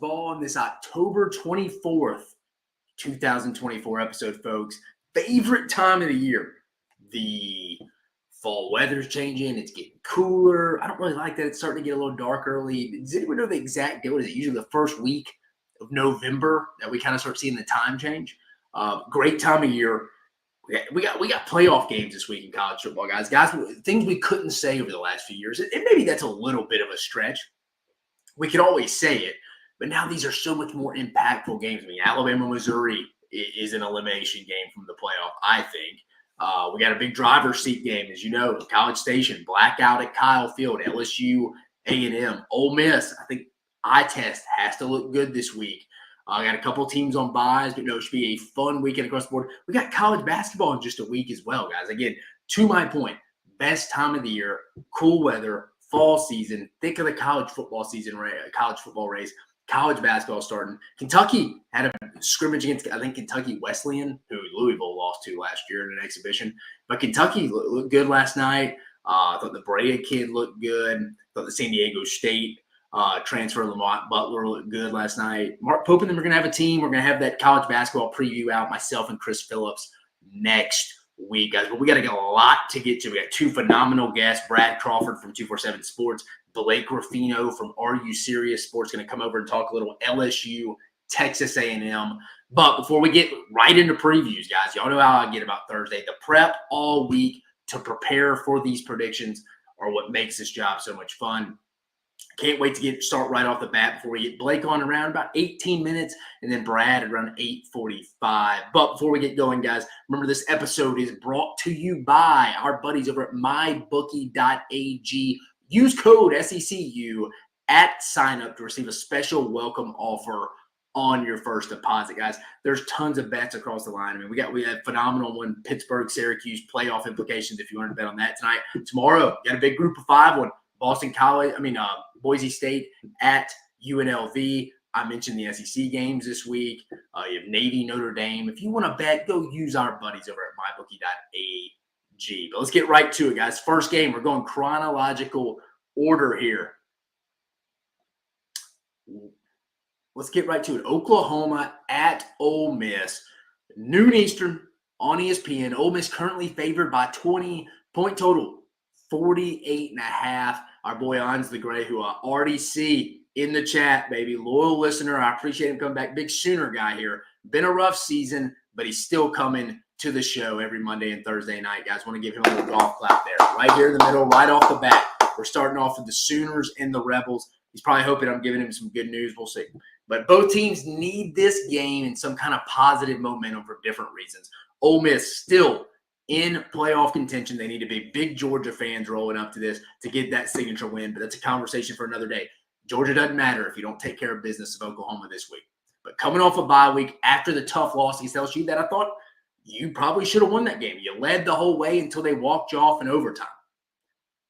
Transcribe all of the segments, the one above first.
ball on this October 24th, 2024 episode, folks. Favorite time of the year. The fall weather's changing. It's getting cooler. I don't really like that it's starting to get a little dark early. Does anyone know the exact date? What is it? Usually the first week of November that we kind of start seeing the time change. Great time of year. We got playoff games this week in college football, guys. Things we couldn't say over the last few years. And maybe that's a little bit of a stretch. We could always say it, but now these are so much more impactful games. I mean, Alabama, Missouri is an elimination game from the playoff, I think. We got a big driver's seat game, as you know, College Station, blackout at Kyle Field, LSU, A&M, Ole Miss. I think eye test has to look good this week. I got a couple teams on byes, but it should be a fun weekend across the board. We got college basketball in just a week as well, guys. Again, to my point, best time of the year, cool weather, fall season, thick of the college football season, college football race, college basketball starting. Kentucky had a scrimmage against, I think, Kentucky Wesleyan, who Louisville lost to last year in an exhibition. But Kentucky looked good last night. I thought the Brea kid looked good. I thought the San Diego State transfer Lamont Butler looked good last night. Mark Pope and them are going to have a team. We're going to have that college basketball preview out, myself and Chris Phillips, next week, guys. But we got to get a lot to get to. We got two phenomenal guests, Brad Crawford from 247 Sports, Blake Ruffino from Are You Serious Sports, going to come over and talk a little LSU, Texas A&M. But before we get right into previews, guys, y'all know how I get about Thursday. The prep all week to prepare for these predictions are what makes this job so much fun. Can't wait to start right off the bat before we get Blake on around about 18 minutes and then Brad at around 8:45. But before we get going, guys, remember this episode is brought to you by our buddies over at mybookie.ag. Use code SECU at sign up to receive a special welcome offer on your first deposit, guys. There's tons of bets across the line. I mean, we had phenomenal one, Pittsburgh, Syracuse playoff implications if you want to bet on that tonight. Tomorrow, got a big group of 5 one. Boise State at UNLV. I mentioned the SEC games this week. You have Navy, Notre Dame. If you want to bet, go use our buddies over at mybookie.ag. But let's get right to it, guys. First game, we're going chronological order here. Let's get right to it. Oklahoma at Ole Miss. Noon Eastern on ESPN. Ole Miss currently favored by 20 point total. 48.5. Our boy Ons the Gray, who I already see in the chat, baby. Loyal listener. I appreciate him coming back. Big Sooner guy here. Been a rough season, but he's still coming to the show every Monday and Thursday night. Guys, want to give him a little golf clap there. Right here in the middle, right off the bat. We're starting off with the Sooners and the Rebels. He's probably hoping I'm giving him some good news. We'll see. But both teams need this game in some kind of positive momentum for different reasons. Ole Miss still in playoff contention. They need to be big Georgia fans rolling up to this to get that signature win, but that's a conversation for another day. Georgia doesn't matter if you don't take care of business of Oklahoma this week. But coming off a bye week after the tough loss against LSU that I thought you probably should have won that game. You led the whole way until they walked you off in overtime.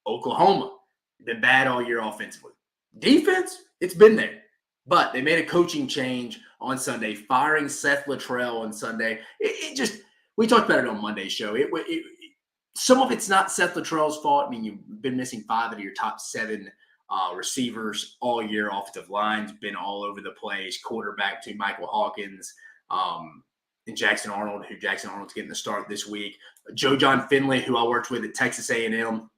Oklahoma, been bad all year offensively. Defense, it's been there. But they made a coaching change on Sunday, firing Seth Luttrell on Sunday. We talked about it on Monday's show. Some of it's not Seth Luttrell's fault. I mean, you've been missing 5 of your top 7 receivers all year. Offensive line's been all over the place. Quarterback to Michael Hawkins and Jackson Arnold, who Jackson Arnold's getting the start this week. Joe John Finley, who I worked with at Texas A&M,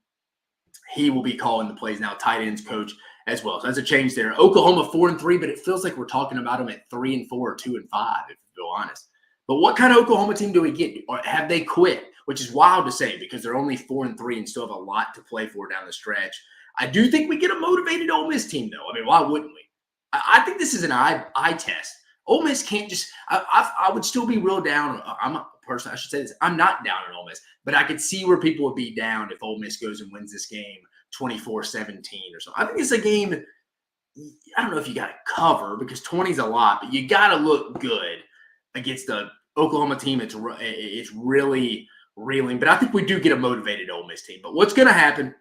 he will be calling the plays now, tight ends coach as well. So that's a change there. Oklahoma 4-3, but it feels like we're talking about them at 3-4 or 2-5, if you feel honest. But what kind of Oklahoma team do we get? Or have they quit? Which is wild to say because they're only 4-3 and still have a lot to play for down the stretch. I do think we get a motivated Ole Miss team, though. I mean, why wouldn't we? I think this is an eye test. Ole Miss can't just – I would still be real down. I'm a person – I should say this. I'm not down on Ole Miss, but I could see where people would be down if Ole Miss goes and wins this game 24-17 or something. I think it's a game – I don't know if you got to cover because 20 is a lot, but you got to look good against the Oklahoma team. It's really reeling. But I think we do get a motivated Ole Miss team. But what's going to happen,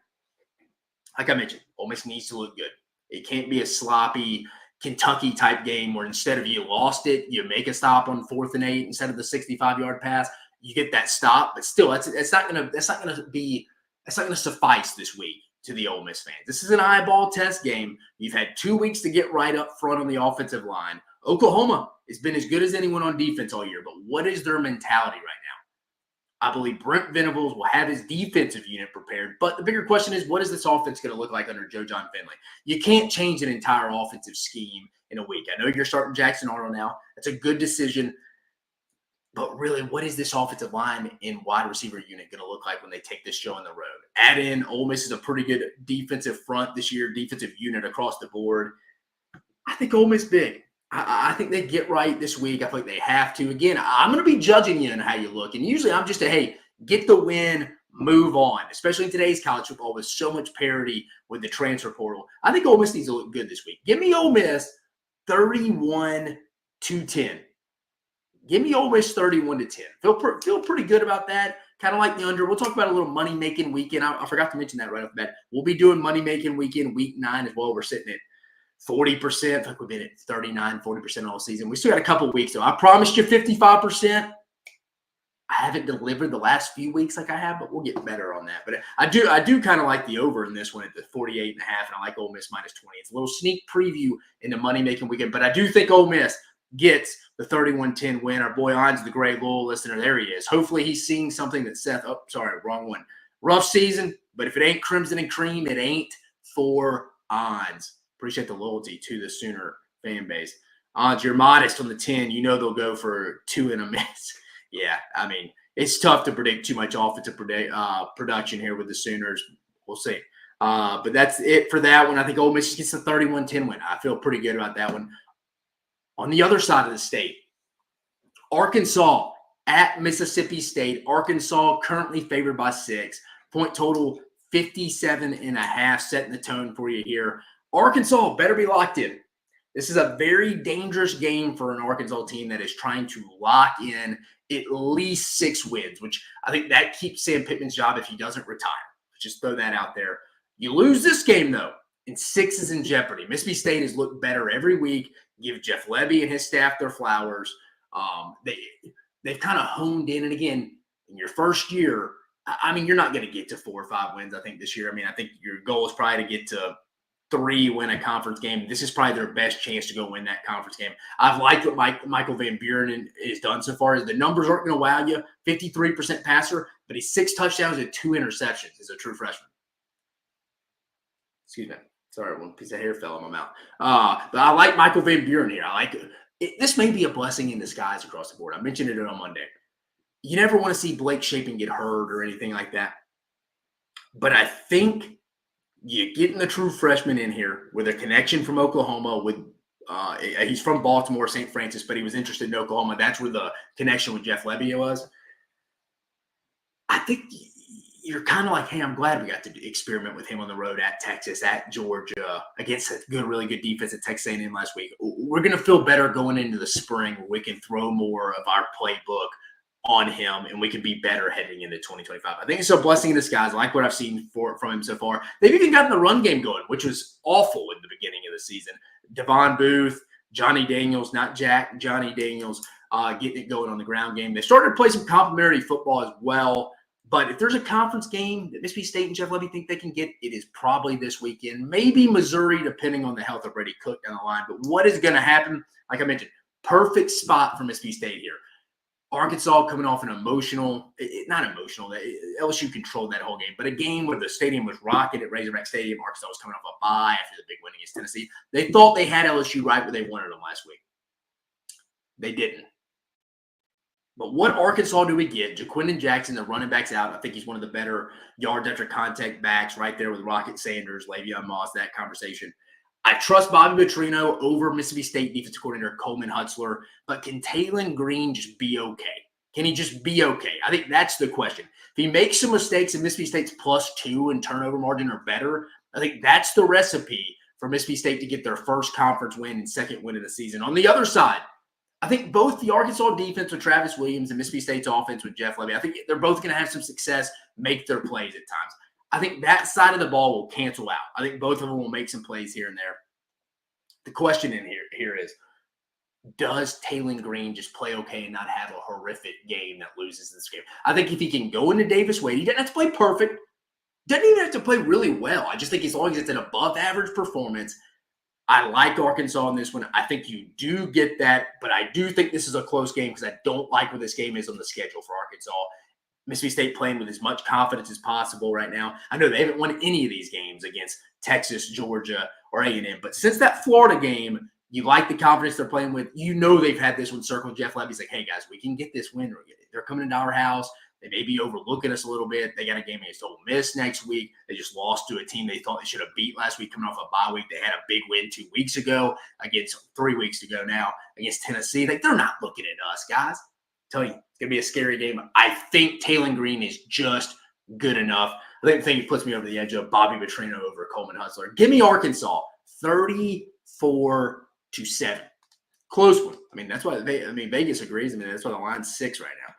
like I mentioned, Ole Miss needs to look good. It can't be a sloppy Kentucky-type game where instead of you lost it, you make a stop on 4th and 8 instead of the 65-yard pass. You get that stop, but still, that's not going to suffice this week to the Ole Miss fans. This is an eyeball test game. You've had 2 weeks to get right up front on the offensive line. Oklahoma has been as good as anyone on defense all year, but what is their mentality right now? I believe Brent Venables will have his defensive unit prepared, but the bigger question is, what is this offense going to look like under Joe John Finley? You can't change an entire offensive scheme in a week. I know you're starting Jackson Arnold now. That's a good decision. But really, what is this offensive line and wide receiver unit going to look like when they take this show on the road? Add in, Ole Miss is a pretty good defensive front this year, defensive unit across the board. I think Ole Miss big. I think they get right this week. I feel like they have to. Again, I'm going to be judging you on how you look. And usually I'm just get the win, move on, especially in today's college football with so much parity with the transfer portal. I think Ole Miss needs to look good this week. Give me Ole Miss 31-10. Give me Ole Miss 31-10. Feel pretty good about that. Kind of like the under. We'll talk about a little money-making weekend. I forgot to mention that right off the bat. We'll be doing money-making weekend, week 9 as well. We're sitting at 40%. I think we've been at 39, 40% all season. We still got a couple weeks, though. I promised you 55%. I haven't delivered the last few weeks like I have, but we'll get better on that. But I do kind of like the over in this one at the 48.5, and I like Ole Miss minus 20. It's a little sneak preview in the money-making weekend, but I do think Ole Miss gets the 31-10 win. Our boy Ons, the great Lowell listener, there he is. Hopefully he's seeing something that Seth, wrong one. Rough season, but if it ain't Crimson and Cream, it ain't for Ons. Appreciate the loyalty to the Sooner fan base. Ons, you're modest on the 10. You know they'll go for 2 and a miss. Yeah, I mean, it's tough to predict too much offensive production here with the Sooners. We'll see. But that's it for that one. I think Ole Miss gets the 31-10 win. I feel pretty good about that one. On the other side of the state, Arkansas at Mississippi State. Arkansas currently favored by 6. Point total 57.5, setting the tone for you here. Arkansas better be locked in. This is a very dangerous game for an Arkansas team that is trying to lock in at least 6 wins, which I think that keeps Sam Pittman's job if he doesn't retire. Just throw that out there. You lose this game, though, and 6 is in jeopardy. Mississippi State has looked better every week. Give Jeff Lebby and his staff their flowers. They've kind of honed in. And again, in your first year, I mean, you're not going to get to 4 or 5 wins, I think, this year. I mean, I think your goal is probably to get to 3, win a conference game. This is probably their best chance to go win that conference game. I've liked what Michael Van Buren has done so far. The numbers aren't going to wow you. 53% passer, but he's 6 touchdowns and 2 interceptions as a true freshman. Excuse me. Sorry, one piece of hair fell in my mouth. But I like Michael Van Buren here. I like it. This may be a blessing in disguise across the board. I mentioned it on Monday. You never want to see Blake Shapen get hurt or anything like that. But I think you getting the true freshman in here with a connection from Oklahoma. He's from Baltimore, St. Francis, but he was interested in Oklahoma. That's where the connection with Jeff Lebby was. I think you're kind of like, hey, I'm glad we got to experiment with him on the road at Texas, at Georgia, against a really good defense at Texas A&M last week. We're going to feel better going into the spring where we can throw more of our playbook on him and we can be better heading into 2025. I think it's a blessing in disguise. I like what I've seen from him so far. They've even gotten the run game going, which was awful in the beginning of the season. Devon Booth, Johnny Daniels, not Jack, Johnny Daniels, getting it going on the ground game. They started to play some complimentary football as well. But if there's a conference game that Mississippi State and Jeff Lebby think they can get, it is probably this weekend. Maybe Missouri, depending on the health of Brady Cook down the line. But what is going to happen? Like I mentioned, perfect spot for Mississippi State here. Arkansas coming off an not emotional, LSU controlled that whole game, but a game where the stadium was rocking at Razorback Stadium. Arkansas was coming off a bye after the big win against Tennessee. They thought they had LSU right where they wanted them last week. They didn't. But what Arkansas do we get? Jaquindon Jackson, the running back's out. I think he's one of the better yards after contact backs right there with Rocket Sanders, Le'Veon Moss, that conversation. I trust Bobby Petrino over Mississippi State defensive coordinator Coleman Hutzler, but can Taylon Green just be okay? Can he just be okay? I think that's the question. If he makes some mistakes and Mississippi State's +2 in turnover margin or better, I think that's the recipe for Mississippi State to get their first conference win and second win of the season. On the other side, I think both the Arkansas defense with Travis Williams and Mississippi State's offense with Jeff Lebby, I think they're both going to have some success, make their plays at times. I think that side of the ball will cancel out. I think both of them will make some plays here and there. The question in here is, does Taylon Green just play okay and not have a horrific game that loses this game? I think if he can go into Davis Wade, he doesn't have to play perfect, Doesn't even have to play really well. I just think as long as it's an above average performance, I like Arkansas in this one. I think you do get that, but I do think this is a close game because I don't like where this game is on the schedule for Arkansas. Mississippi State playing with as much confidence as possible right now. I know they haven't won any of these games against Texas, Georgia, or A&M, but since that Florida game, you like the confidence they're playing with. You know they've had this one circled. Jeff Levy's like, hey, guys, we can get this win. They're coming into our house. They may be overlooking us a little bit. They got a game against Ole Miss next week. They just lost to a team they thought they should have beat last week coming off a bye week. They had a big win 2 weeks ago against 3 weeks ago now against Tennessee. Like, they're not looking at us, guys. I tell you, it's going to be a scary game. I think Taylon Green is just good enough. I think it puts me over the edge of Bobby Petrino over Coleman Hustler. Give me Arkansas 34-7. Close one. I mean, that's why Vegas agrees. I mean, that's why the line's 6 right now.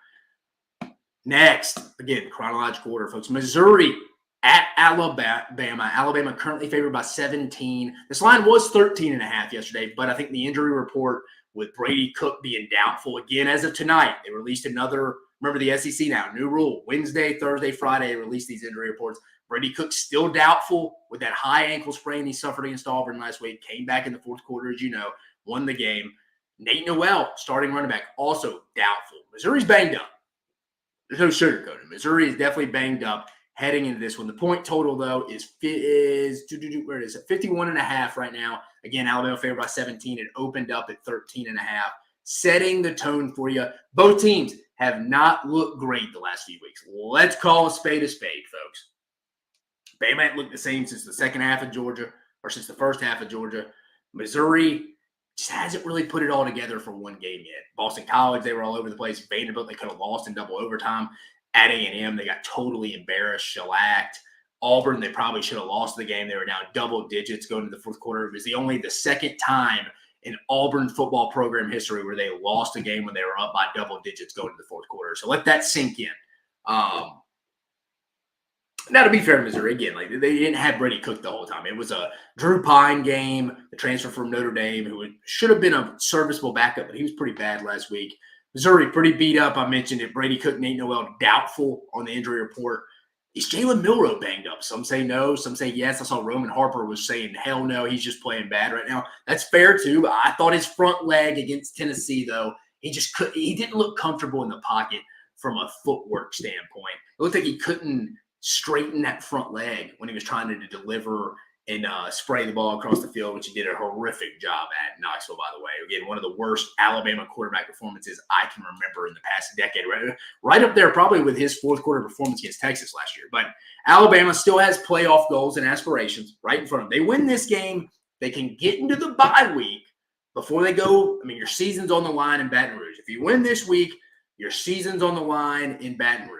Next, again, chronological order, folks. Missouri at Alabama. Alabama currently favored by 17. This line was 13.5 yesterday, but I think the injury report with Brady Cook being doubtful again as of tonight. They released another, remember the SEC now, new rule. Wednesday, Thursday, Friday, they released these injury reports. Brady Cook still doubtful with that high ankle sprain he suffered against Auburn last week. Came back in the fourth quarter, as you know, won the game. Nate Noel, starting running back, also doubtful. Missouri's banged up. There's no sugarcoating. Missouri is definitely banged up heading into this one. The point total, though, is where is it? 51.5 right now. Again, Alabama favored by 17. It opened up at 13.5, setting the tone for you. Both teams have not looked great the last few weeks. Let's call a spade, folks. Bama ain't looked the same since the second half of Georgia, or since the first half of Georgia. Missouri just hasn't really put it all together for one game yet. Boston College, they were all over the place. Vanderbilt, they could have lost in double overtime. At A&M, they got totally embarrassed, shellacked. Auburn, they probably should have lost the game. They were down double digits going into the fourth quarter. It was the second time in Auburn football program history where they lost a game when they were up by double digits going into the fourth quarter. So let that sink in. Now, to be fair to Missouri, again, like they didn't have Brady Cook the whole time. It was a Drew Pine game, the transfer from Notre Dame, who should have been a serviceable backup, but he was pretty bad last week. Missouri, pretty beat up. I mentioned it. Brady Cook, Nate Noel, doubtful on the injury report. Is Jalen Milroe banged up? Some say no. Some say yes. I saw Roman Harper was saying, hell no, he's just playing bad right now. That's fair, too. I thought his front leg against Tennessee, though, he didn't look comfortable in the pocket from a footwork standpoint. It looked like he couldn't straighten that front leg when he was trying to deliver and spray the ball across the field, which he did a horrific job at Knoxville, by the way. Again, one of the worst Alabama quarterback performances I can remember in the past decade. Right up there probably with his fourth quarter performance against Texas last year. But Alabama still has playoff goals and aspirations right in front of them. They win this game, they can get into the bye week before they go. I mean, your season's on the line in Baton Rouge. If you win this week, your season's on the line in Baton Rouge.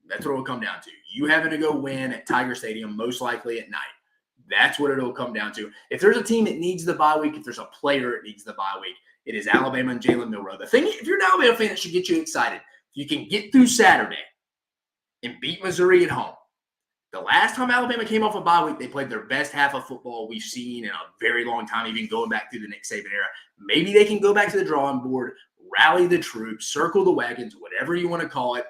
That's what it'll come down to. You having to go win at Tiger Stadium, most likely at night. That's what it'll come down to. If there's a team that needs the bye week, if there's a player that needs the bye week, it is Alabama and Jalen Milroe. The thing, if you're an Alabama fan, it should get you excited. If you can get through Saturday and beat Missouri at home. The last time Alabama came off a bye week, they played their best half of football we've seen in a very long time, even going back through the Nick Saban era. Maybe they can go back to the drawing board, rally the troops, circle the wagons, whatever you want to call it.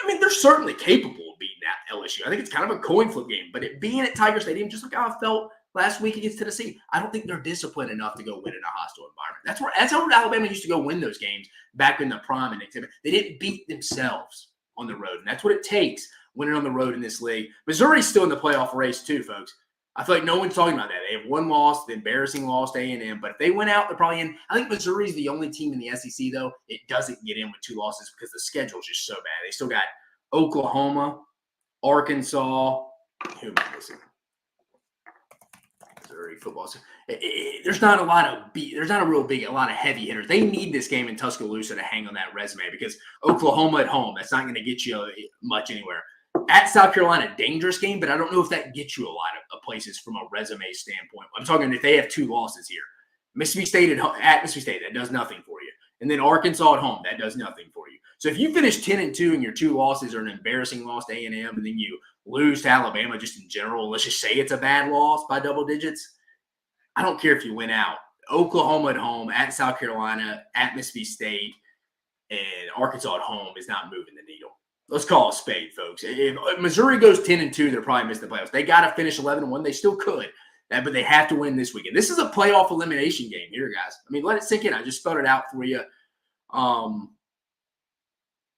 I mean, they're certainly capable of beating that LSU. I think it's kind of a coin flip game. But it being at Tiger Stadium, just like how I felt last week against Tennessee, I don't think they're disciplined enough to go win in a hostile environment. That's how Alabama used to go win those games back in the prime. And they didn't beat themselves on the road. And that's what it takes winning on the road in this league. Missouri's still in the playoff race too, folks. I feel like no one's talking about that. They have one loss, the embarrassing loss to A&M. But if they went out, they're probably in. I think Missouri's the only team in the SEC, though, it doesn't get in with 2 losses because the schedule's just so bad. They still got Oklahoma, Arkansas. Who am I missing? Missouri football. There's not a lot of a lot of heavy hitters. They need this game in Tuscaloosa to hang on that resume because Oklahoma at home, that's not going to get you much anywhere. At South Carolina, dangerous game, but I don't know if that gets you a lot of places from a resume standpoint. I'm talking if they have 2 losses here. Mississippi State at Mississippi State, that does nothing for you. And then Arkansas at home, that does nothing for you. So if you finish 10-2 and your 2 losses are an embarrassing loss to A&M, and then you lose to Alabama just in general, let's just say it's a bad loss by double digits, I don't care if you win out. Oklahoma at home, at South Carolina, at Mississippi State, and Arkansas at home is not moving the needle. let's call a spade, folks. If Missouri goes 10-2, they'll probably miss the playoffs. They got to finish 11-1. They still could, but they have to win this weekend. This is a playoff elimination game here, guys. I mean, let it sink in. I just spelled it out for you.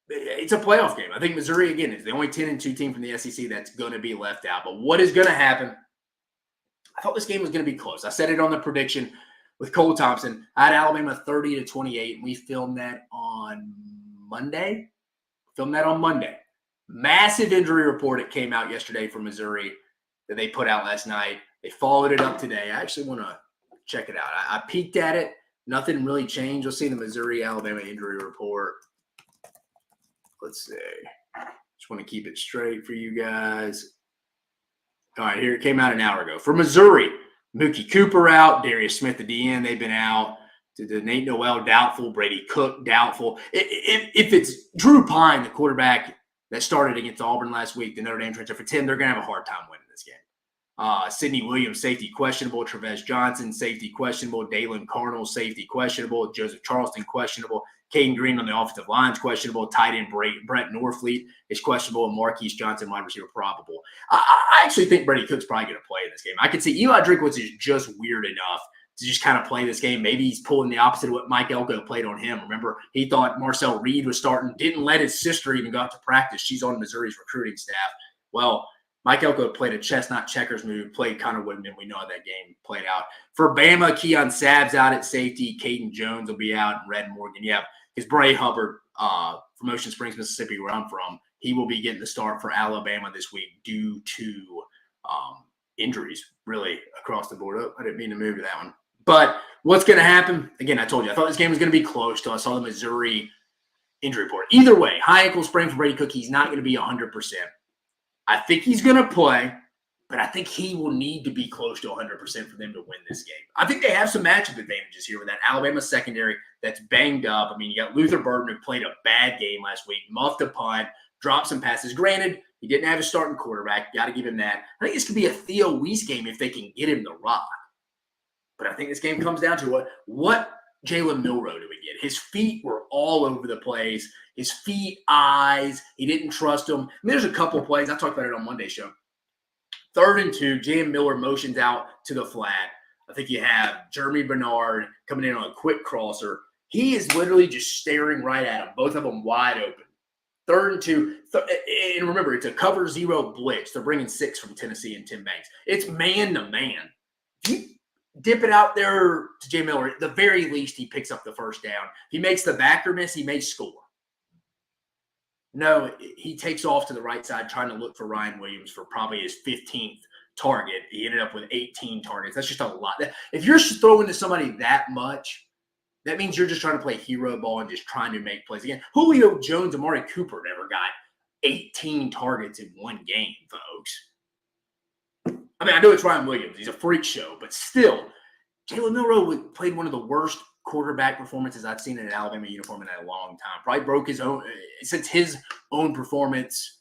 It's a playoff game. I think Missouri, again, is the only 10-2 team from the SEC that's going to be left out. But what is going to happen? I thought this game was going to be close. I said it on the prediction with Cole Thompson. I had Alabama 30-28, and we filmed that on Monday. Massive injury report. It came out yesterday from Missouri that they put out last night. They followed it up today. I actually want to check it out. I peeked at it. Nothing really changed. You'll see the Missouri-Alabama injury report. Let's see. Just want to keep it straight for you guys. All right, here it came out an hour ago. For Missouri, Mookie Cooper out, Darius Smith at the end, they've been out. Nate Noel doubtful, Brady Cook doubtful. If it's Drew Pine, the quarterback that started against Auburn last week, the Notre Dame transfer for 10, they're going to have a hard time winning this game. Sidney Williams, safety questionable. Tre'Vez Johnson, safety questionable. Dalen Carnell, safety questionable. Joseph Charleston, questionable. Caden Green on the offensive line is questionable. Tight end Brett Norfleet is questionable. And Marquise Johnson, wide receiver, probable. I actually think Brady Cook's probably going to play in this game. I could see Eli Drinkwitz is just weird enough to just kind of play this game. Maybe he's pulling the opposite of what Mike Elko played on him. Remember, he thought Marcel Reed was starting, didn't let his sister even go out to practice. She's on Missouri's recruiting staff. Well, Mike Elko played a chestnut checkers move, played kind of wooden, and we know how that game played out. For Bama, Keon Sabbs out at safety. Caden Jones will be out, and Red Morgan. Yeah, because Bray Hubbard from Ocean Springs, Mississippi, where I'm from, he will be getting the start for Alabama this week due to injuries, really, across the board. Oh, I didn't mean to move to that one. But what's going to happen? Again, I told you, I thought this game was going to be close till I saw the Missouri injury report. Either way, high ankle sprain for Brady Cook, he's not going to be 100%. I think he's going to play, but I think he will need to be close to 100% for them to win this game. I think they have some matchup advantages here with that Alabama secondary that's banged up. I mean, you got Luther Burden, who played a bad game last week, muffed a punt, dropped some passes. Granted, he didn't have a starting quarterback. Got to give him that. I think this could be a Theo Weiss game if they can get him the rock. But I think this game comes down to what Jalen Milroe do we get? His feet were all over the place. His feet, eyes, he didn't trust them. I mean, there's a couple plays. I talked about it on Monday's show. 3rd and 2, Jam Miller motions out to the flat. I think you have Jeremy Bernard coming in on a quick crosser. He is literally just staring right at him, both of them wide open. 3rd and 2. And remember, it's a cover 0 blitz. They're bringing 6 from Tennessee and Tim Banks. It's man to man. If you dip it out there to Jay Miller, at the very least, he picks up the first down. If he makes the backer miss, he may score. No, he takes off to the right side trying to look for Ryan Williams for probably his 15th target. He ended up with 18 targets. That's just a lot. If you're throwing to somebody that much, that means you're just trying to play hero ball and just trying to make plays. Again, Julio Jones, Amari Cooper never got 18 targets in one game, folks. I mean, I know it's Ryan Williams. He's a freak show, but still, Jalen Milroe played one of the worst quarterback performances I've seen in an Alabama uniform in a long time. Probably broke his own since his own performance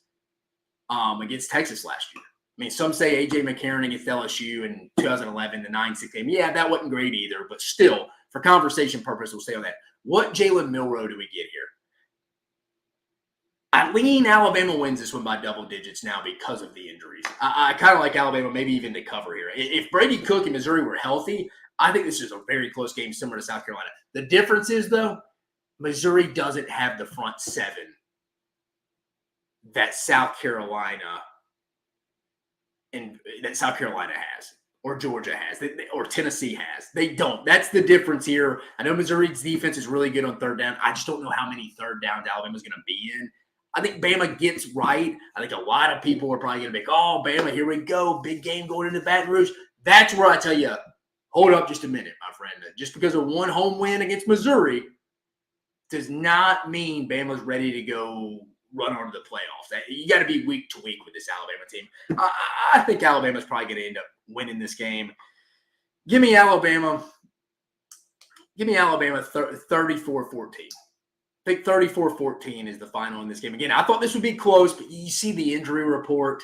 against Texas last year. I mean, some say A.J. McCarron against LSU in 2011, the 9-6 game. Yeah, that wasn't great either, but still, for conversation purpose, we'll stay on that. What Jalen Milroe do we get here? I lean Alabama wins this one by double digits now because of the injuries. I kind of like Alabama maybe even to cover here. If Brady Cook and Missouri were healthy, I think this is a very close game similar to South Carolina. The difference is, though, Missouri doesn't have the front 7 that South Carolina has, or Georgia has, or Tennessee has. They don't. That's the difference here. I know Missouri's defense is really good on 3rd down. I just don't know how many 3rd downs Alabama's going to be in. I think Bama gets right. I think a lot of people are probably going to be, oh, Bama, here we go. Big game going into Baton Rouge. That's where I tell you, hold up just a minute, my friend. Just because of one home win against Missouri does not mean Bama's ready to go run on to the playoffs. You got to be week to week with this Alabama team. I think Alabama's probably going to end up winning this game. Give me Alabama 34-14. I think 34-14 is the final in this game. Again, I thought this would be close, but you see the injury report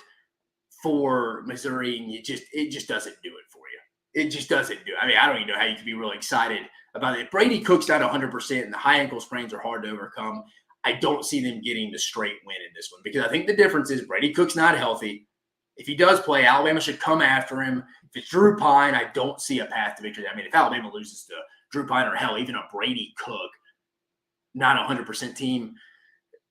for Missouri, and it just doesn't do it for you. It just doesn't do it. I mean, I don't even know how you can be really excited about it. If Brady Cook's not 100%, and the high ankle sprains are hard to overcome, I don't see them getting the straight win in this one because I think the difference is Brady Cook's not healthy. If he does play, Alabama should come after him. If it's Drew Pine, I don't see a path to victory. I mean, if Alabama loses to Drew Pine or hell, even a Brady Cook, not a 100% team,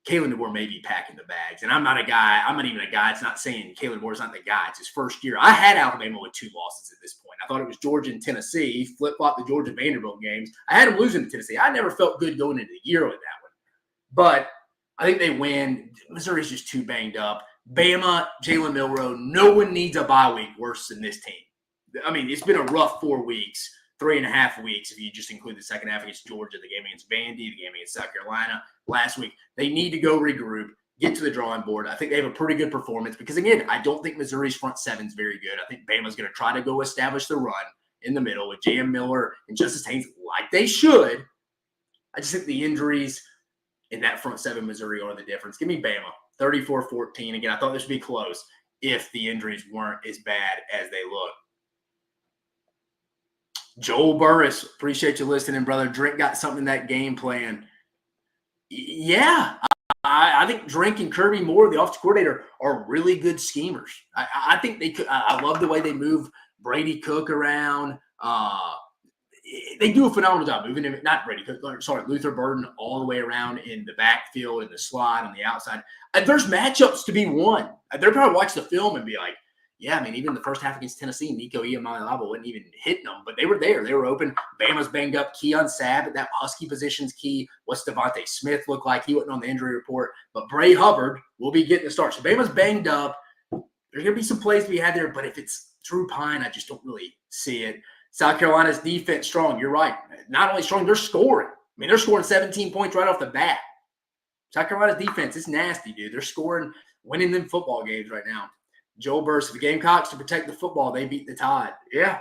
Kalen DeBoer may be packing the bags. And I'm not even a guy. It's not saying Kalen DeBoer's not the guy. It's his first year. I had Alabama with 2 losses at this point. I thought it was Georgia and Tennessee. Flip-flop the Georgia Vanderbilt games. I had them losing to Tennessee. I never felt good going into the year with that one. But I think they win. Missouri's just too banged up. Bama, Jalen Milroe, no one needs a bye week worse than this team. I mean, it's been a rough 4 weeks, 3.5 weeks if you just include the second half against Georgia, the game against Vandy, the game against South Carolina last week. They need to go regroup, get to the drawing board. I think they have a pretty good performance because, again, I don't think Missouri's front seven is very good. I think Bama's going to try to go establish the run in the middle with J.M. Miller and Justice Haynes like they should. I just think the injuries in that front seven Missouri are the difference. Give me Bama, 34-14. Again, I thought this would be close if the injuries weren't as bad as they look. Joel Burris, appreciate you listening, brother. Drink got something in that game plan. Yeah, I think Drink and Kirby Moore, the offensive coordinator, are really good schemers. I think they could. I love the way they move Brady Cook around. They do a phenomenal job moving him. Not Brady Cook, Luther Burden all the way around in the backfield, in the slot, on the outside. There's matchups to be won. They're probably watch the film and be like, yeah, I mean, even the first half against Tennessee, Nico Iamaleava wasn't even hitting them, but they were there. They were open. Bama's banged up. Keon Sabb at that Husky position's key. What's Devontae Smith look like? He wasn't on the injury report, but Bray Hubbard will be getting the start. So Bama's banged up. There's going to be some plays to be had there, but if it's Drew Pine, I just don't really see it. South Carolina's defense strong. You're right. Not only strong, they're scoring. I mean, they're scoring 17 points right off the bat. South Carolina's defense is nasty, dude. They're scoring, winning them football games right now. Joel Burst, if the Gamecocks to protect the football, they beat the Tide. Yeah.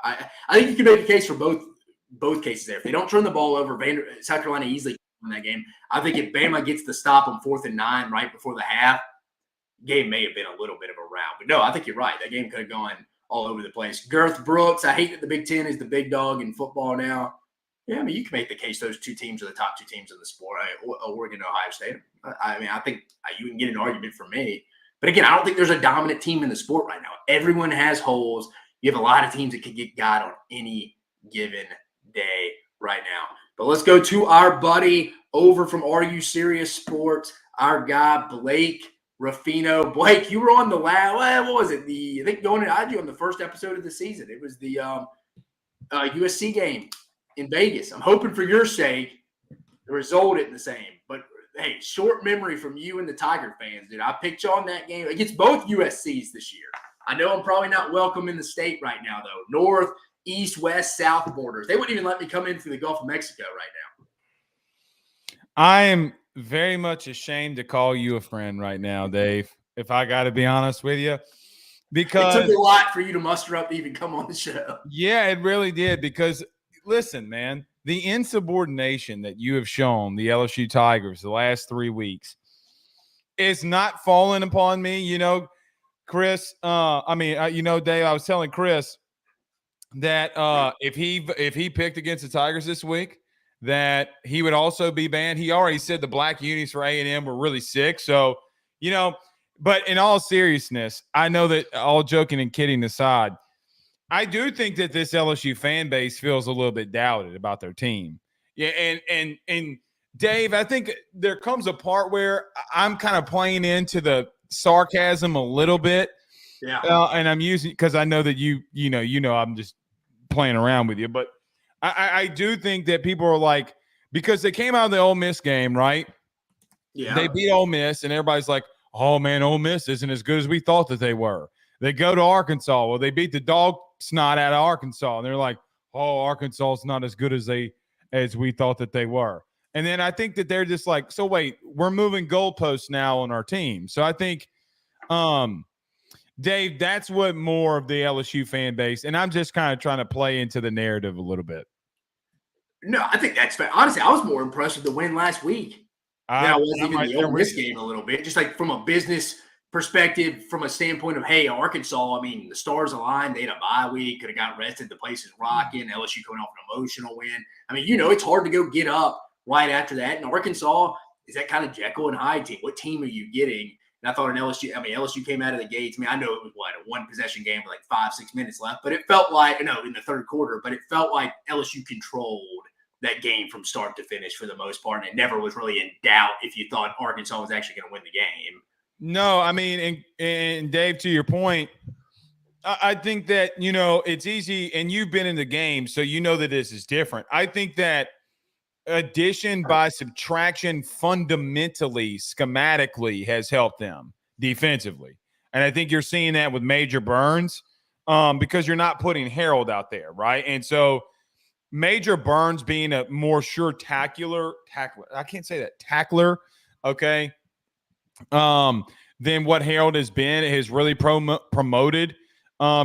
I think you can make a case for both cases there. If they don't turn the ball over, South Carolina easily win that game. I think if Bama gets the stop on 4th and 9 right before the half, game may have been a little bit of a round. But no, I think you're right. That game could have gone all over the place. Girth Brooks, I hate that the Big Ten is the big dog in football now. Yeah, I mean, you can make the case those 2 teams are the top 2 teams in the sport. Oregon and Ohio State. I mean, I think you can get an argument for me. But again, I don't think there's a dominant team in the sport right now. Everyone has holes. You have a lot of teams that could get got on any given day right now. But let's go to our buddy over from Are You Serious Sports, our guy Blake Ruffino. Blake, you were on the what was it? I think going to IG on the first episode of the season. It was the USC game in Vegas. I'm hoping for your sake the result isn't the same. But hey, short memory from you and the Tiger fans, dude. I picked you on that game against both USCs this year. I know I'm probably not welcome in the state right now, though. North, east, west, south borders. They wouldn't even let me come in through the Gulf of Mexico right now. I am very much ashamed to call you a friend right now, Dave, if I got to be honest with you. Because it took a lot for you to muster up to even come on the show. Yeah, it really did. Because, listen, man, the insubordination that you have shown the LSU Tigers the last 3 weeks is not falling upon me. You know, Chris, Dave, I was telling Chris that if he picked against the Tigers this week, that he would also be banned. He already said the black unis for A&M were really sick. So, you know, but in all seriousness, I know that all joking and kidding aside, I do think that this LSU fan base feels a little bit doubted about their team. Yeah, and Dave, I think there comes a part where I'm kind of playing into the sarcasm a little bit. Yeah. And I'm using because I know that you know I'm just playing around with you, but I do think that people are like, because they came out of the Ole Miss game, right? Yeah. They beat Ole Miss, and everybody's like, oh man, Ole Miss isn't as good as we thought that they were. They go to Arkansas. Well, they beat the dog snot out of Arkansas, and they're like, oh, Arkansas is not as good as we thought that they were. And then I think that they're just like, so wait, we're moving goalposts now on our team. So I think, Dave, that's what more of the LSU fan base, and I'm just kind of trying to play into the narrative a little bit. No, I think that's fair. Honestly, I was more impressed with the win last week than I was even the Ole Miss game a little bit. Just like from a business perspective, from a standpoint of, hey, Arkansas, I mean, the stars aligned. They had a bye week, could have got rested. The place is rocking. LSU coming off an emotional win. I mean, you know, it's hard to go get up right after that. And Arkansas is that kind of Jekyll and Hyde team. What team are you getting? And I thought LSU came out of the gates. I mean, I know it was a one possession game with like 5-6 minutes left, but it felt like, in the third quarter, but it felt like LSU controlled that game from start to finish for the most part. And it never was really in doubt if you thought Arkansas was actually going to win the game. No, I mean, and Dave, to your point, I think that, it's easy, and you've been in the game, so you know that this is different. I think that addition by subtraction fundamentally, schematically has helped them defensively. And I think you're seeing that with Major Burns because you're not putting Harold out there, right? And so Major Burns being a more sure tackler, I can't say that, tackler, okay, than what Harold has been. It has really promoted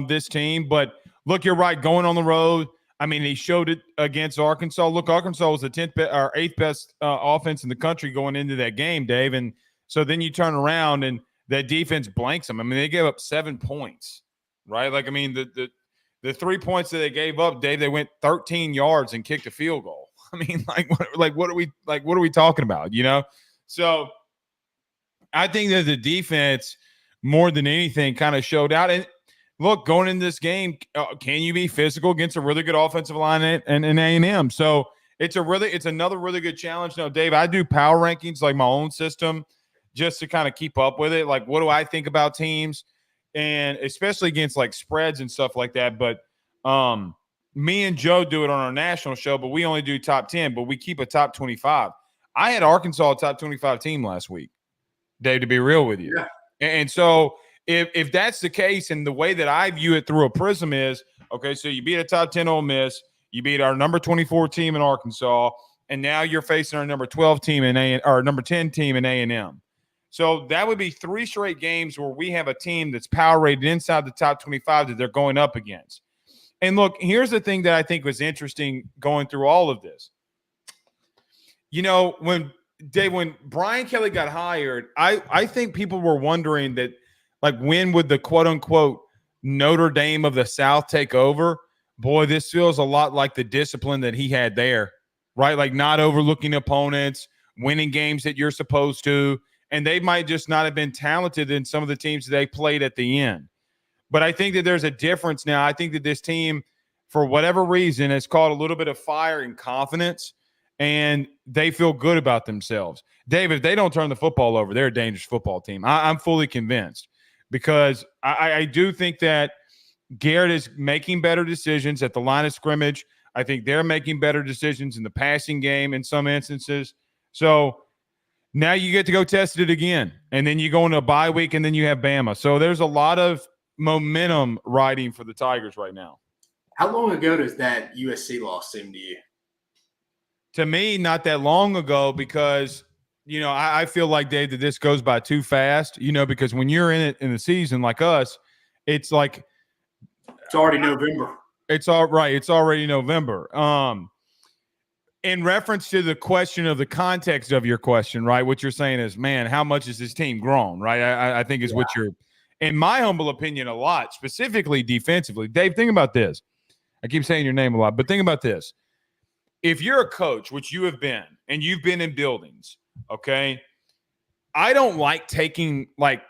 this team. But look, you're right, going on the road. I mean, he showed it against Arkansas. Look, Arkansas was the 8th best offense in the country going into that game, Dave. And so then you turn around and that defense blanks them. I mean, they gave up 7 points, right? Like, I mean, the 3 points that they gave up, Dave, they went 13 yards and kicked a field goal. I mean, what are we talking about, So I think that the defense, more than anything, kind of showed out. And look, going into this game, can you be physical against a really good offensive line and A&M? So it's another really good challenge. Now, Dave, I do power rankings, like my own system, just to kind of keep up with it. Like, what do I think about teams? And especially against like spreads and stuff like that. But me and Joe do it on our national show, but we only do top 10, but we keep a top 25. I had Arkansas a top 25 team last week, Dave, to be real with you. Yeah. And so if that's the case, and the way that I view it through a prism is, okay, so you beat a top 10 Ole Miss, you beat our number 24 team in Arkansas, and now you're facing our number 12 team or number 10 team in A&M. So that would be 3 straight games where we have a team that's power rated inside the top 25 that they're going up against. And look, here's the thing that I think was interesting going through all of this. When Brian Kelly got hired, I think people were wondering that, like, when would the quote-unquote Notre Dame of the South take over? Boy, this feels a lot like the discipline that he had there, right? Like, not overlooking opponents, winning games that you're supposed to, and they might just not have been talented in some of the teams that they played at the end. But I think that there's a difference now. I think that this team, for whatever reason, has caught a little bit of fire and confidence, and they feel good about themselves. Dave, if they don't turn the football over, they're a dangerous football team. I'm fully convinced, because I do think that Garrett is making better decisions at the line of scrimmage. I think they're making better decisions in the passing game in some instances. So now you get to go test it again, and then you go into a bye week, and then you have Bama. So there's a lot of momentum riding for the Tigers right now. How long ago does that USC loss seem to you? To me, not that long ago, because I feel like, Dave, that this goes by too fast, because when you're in it in the season like us, it's like it's already November. It's all right. It's already November. In reference to the question of the context of your question, right? What you're saying is, man, how much is this team grown, right? I think is what you're, in my humble opinion, a lot, specifically defensively. Dave, think about this. I keep saying your name a lot, but think about this. If you're a coach, which you have been, and you've been in buildings, okay, I don't like taking like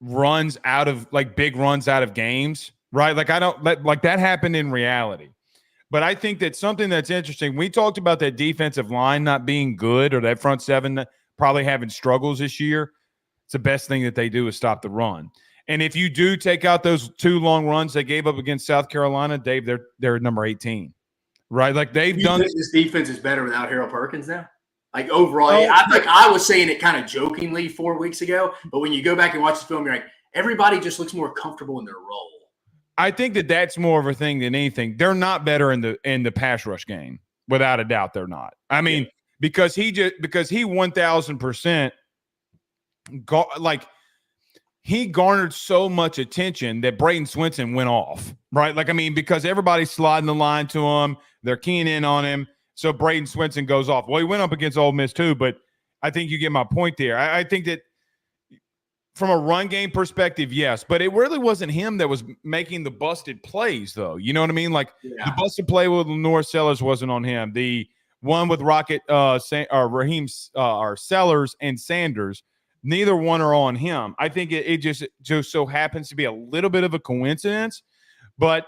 runs out of like big runs out of games, right? Like I don't like that happened in reality. But I think that something that's interesting, we talked about that defensive line not being good, or that front seven probably having struggles this year. It's the best thing that they do is stop the run. And if you do take out those 2 long runs they gave up against South Carolina, Dave, they're number 18, right? Like they've done. This defense is better without Harold Perkins now. Like overall, I was saying it kind of jokingly 4 weeks ago, but when you go back and watch the film, you're like, everybody just looks more comfortable in their role. I think that that's more of a thing than anything. They're not better in the pass rush game, without a doubt. They're not. I mean, because he 1000% he garnered so much attention that Braden Swinson went off, right? Like, I mean, because everybody's sliding the line to him, they're keying in on him, so Braden Swinson goes off. Well, he went up against Ole Miss too, but I think you get my point there. I think that from a run game perspective, yes, but it really wasn't him that was making the busted plays, though. You know what I mean? Like the busted play with Lenore Sellers wasn't on him. The one with Rocket Raheem or Sellers and Sanders. Neither one are on him. I think it just so happens to be a little bit of a coincidence. But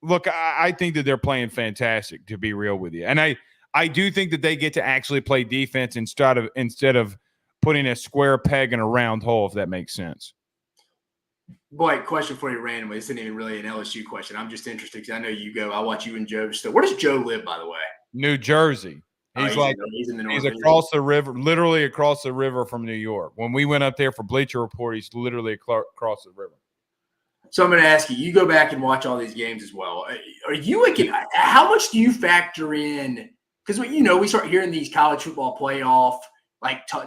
look, I think that they're playing fantastic, to be real with you. And I do think that they get to actually play defense instead of putting a square peg in a round hole, if that makes sense. Boy, question for you randomly. This isn't even really an LSU question. I'm just interested because I know you go. I watch you and Joe still. Where does Joe live, by the way? New Jersey. He's in the north. He's across the river, literally across the river from New York. When we went up there for Bleacher Report, he's literally across the river. So I'm going to ask you, you go back and watch all these games as well. Are you how much do you factor in? Because, we start hearing these college football playoff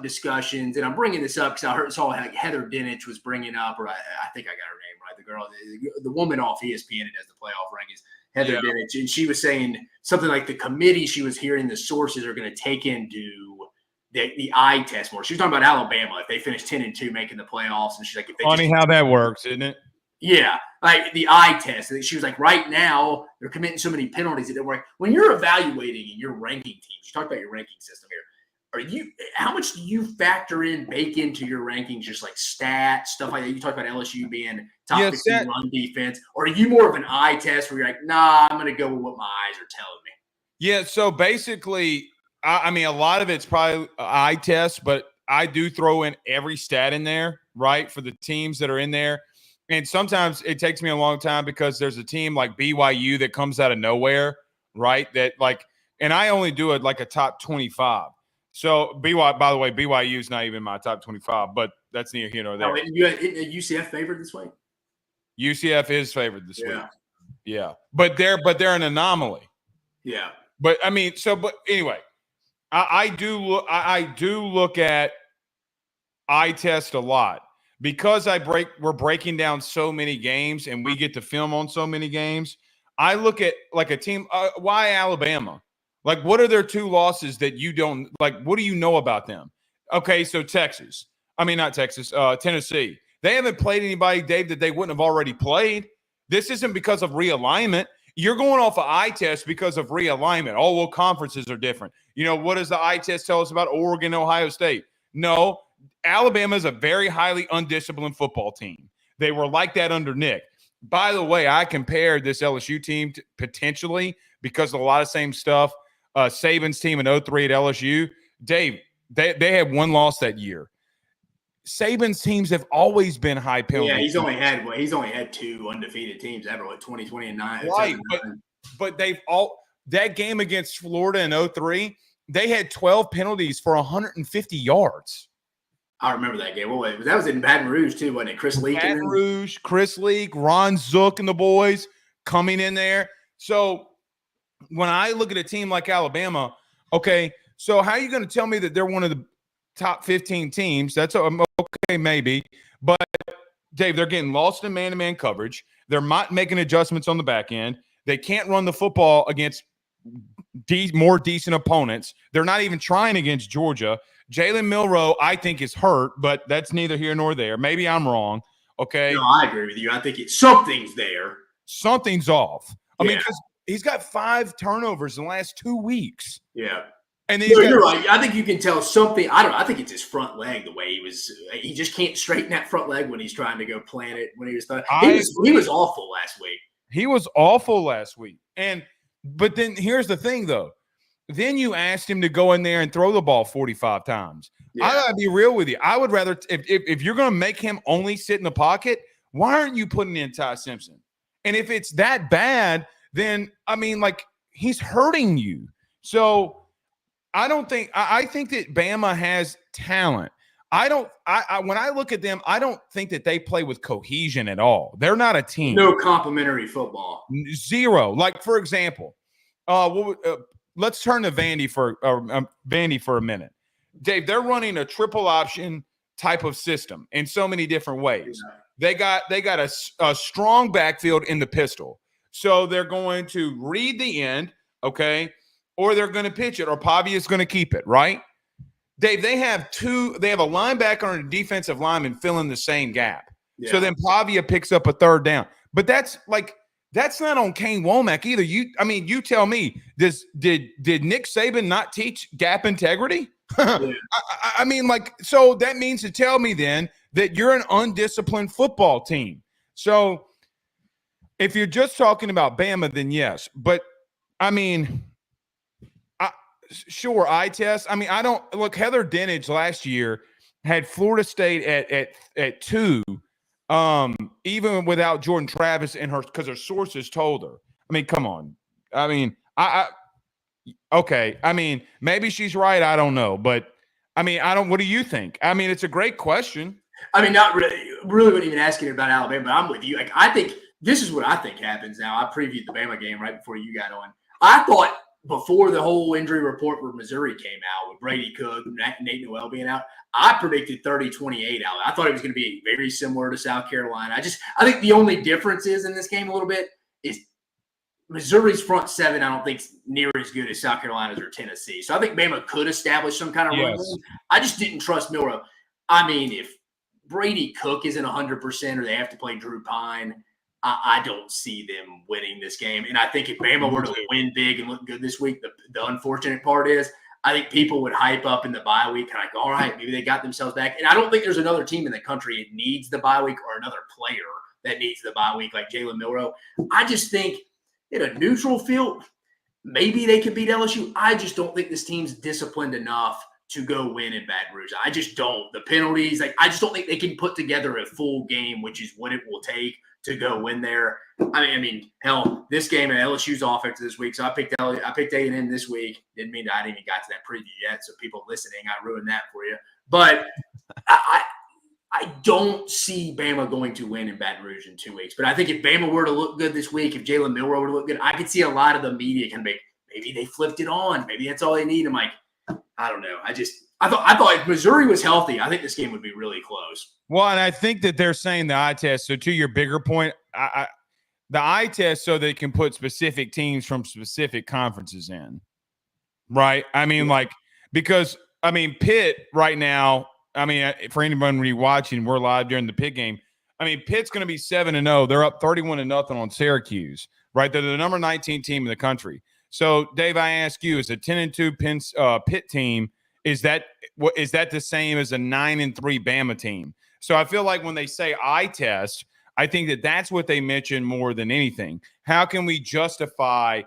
discussions, and I'm bringing this up because I saw Heather Dinich was bringing up, or I think I got her name right, the girl, the woman off ESPN that does the playoff rankings, Heather Dinich, and she was saying something like the committee she was hearing the sources are going to take into the eye test more. She was talking about Alabama if they finish 10-2 making the playoffs, and she's like, if they funny how that works, isn't it? Yeah, like the eye test. She was like, right now they're committing so many penalties that they're like, when you're evaluating and you're ranking teams, you talk about your ranking system here. How much do you bake into your rankings, just like stats, stuff like that? You talk about LSU being top 15 run defense, or are you more of an eye test where you're like, nah, I'm going to go with what my eyes are telling me? Yeah, so basically, I mean, a lot of it's probably eye test, but I do throw in every stat in there, right, for the teams that are in there. And sometimes it takes me a long time because there's a team like BYU that comes out of nowhere, right, and I only do it like a top 25. So by the way, BYU is not even my top 25, but that's neither here nor there. You had UCF favored this week? UCF is favored this week. Yeah. But they're an anomaly. Yeah. But I mean, but anyway, I do look at eye test a lot because we're breaking down so many games and we get to film on so many games. I look at like a team. Why Alabama? Like, what are their two losses that you don't like? What do you know about them? Okay, so Tennessee. They haven't played anybody, Dave, that they wouldn't have already played. This isn't because of realignment. You're going off of eye test because of realignment. Oh, well, conferences are different. What does the eye test tell us about Oregon, Ohio State? No, Alabama is a very highly undisciplined football team. They were like that under Nick. By the way, I compared this LSU team potentially because of a lot of same stuff. Saban's team in 2003 at LSU, Dave, they had one loss that year. Saban's teams have always been high penalty. Yeah, he's only had two undefeated teams ever, 2020 and 9. Right, but that game against Florida in 2003, they had 12 penalties for 150 yards. I remember that game. That was in Baton Rouge too, wasn't it? Chris Leak. Baton Rouge, Chris Leak, Ron Zook and the boys coming in there. So when I look at a team like Alabama, okay, so how are you going to tell me that they're one of the top 15 teams? That's okay, maybe. But, Dave, they're getting lost in man-to-man coverage. They're not making adjustments on the back end. They can't run the football against more decent opponents. They're not even trying against Georgia. Jalen Milroe, I think, is hurt, but that's neither here nor there. Maybe I'm wrong, okay? No, I agree with you. I think something's there. Something's off. I mean, because he's got 5 turnovers in the last 2 weeks. Yeah. And you're right. I think you can tell something. I think it's his front leg, the way he just can't straighten that front leg when he's trying to go plant it when he was he was awful last week. He was awful last week. But then here's the thing though. Then you asked him to go in there and throw the ball 45 times. Yeah. I gotta be real with you. I would rather if you're gonna make him only sit in the pocket, why aren't you putting in Ty Simpson? And if it's that bad, then I mean, like, he's hurting you. So I think that Bama has talent. When I look at them, I don't think that they play with cohesion at all. They're not a team. No complementary football. Zero. Like, for example, let's turn to Vandy for a minute. Dave, they're running a triple option type of system in so many different ways. Yeah. They got a strong backfield in the pistol. So they're going to read the end, okay, or they're going to pitch it, or Pavia is going to keep it, right? Dave, they have a linebacker and a defensive lineman filling the same gap. Yeah. So then Pavia picks up a third down. But that's That's not on Kane Womack either. You tell me. Did Nick Saban not teach gap integrity? Yeah. I mean, like, so that means to tell me then that you're an undisciplined football team. So if you're just talking about Bama, then yes. But I mean, sure, eye test. I mean, I don't look. Heather Dinich last year had Florida State at 2. Even without Jordan Travis and her, because her sources told her. I mean, come on. I mean, okay. I mean, maybe she's right. I don't know, but I mean, what do you think? I mean, it's a great question. I mean, not really. Really, wasn't even asking about Alabama, but I'm with you. Like, I think this is what I think happens now. I previewed the Bama game right before you got on. I thought before the whole injury report for Missouri came out with Brady Cook, Nate Noel being out, I predicted 30-28 out. I thought it was going to be very similar to South Carolina. I think the only difference is in this game a little bit is Missouri's front seven, I don't think is near as good as South Carolina's or Tennessee. So I think Bama could establish some kind of run game. I just didn't trust Milroe. I mean, if Brady Cook isn't 100% or they have to play Drew Pine, I don't see them winning this game. And I think if Bama were to win big and look good this week, the unfortunate part is I think people would hype up in the bye week, kind of like, all right, maybe they got themselves back. And I don't think there's another team in the country that needs the bye week or another player that needs the bye week like Jalen Milroe. I just think in a neutral field, maybe they could beat LSU. I just don't think this team's disciplined enough to go win in Baton Rouge. I just don't. The penalties, I just don't think they can put together a full game, which is what it will take to go win there. I mean, hell, this game at LSU's offense this week. So I picked A&M this week. Didn't mean I didn't even got to that preview yet. So people listening, I ruined that for you. But I don't see Bama going to win in Baton Rouge in 2 weeks. But I think if Bama were to look good this week, if Jalen Milroe were to look good, I could see a lot of the media kind of make, maybe they flipped it on. Maybe that's all they need. I'm like, I don't know. I thought if Missouri was healthy, I think this game would be really close. Well, and I think that they're saying the eye test. So to your bigger point, the eye test so they can put specific teams from specific conferences in, right? I mean, because Pitt right now. I mean, for anyone rewatching, we're live during the Pitt game. I mean, Pitt's going to be 7-0. They're up 31-0 on Syracuse, right? They're the number 19 team in the country. So, Dave, I ask you, as a 10-2 Pitt team, is that the same as a 9-3 Bama team? So I feel like when they say eye test, I think that that's what they mention more than anything. How can we justify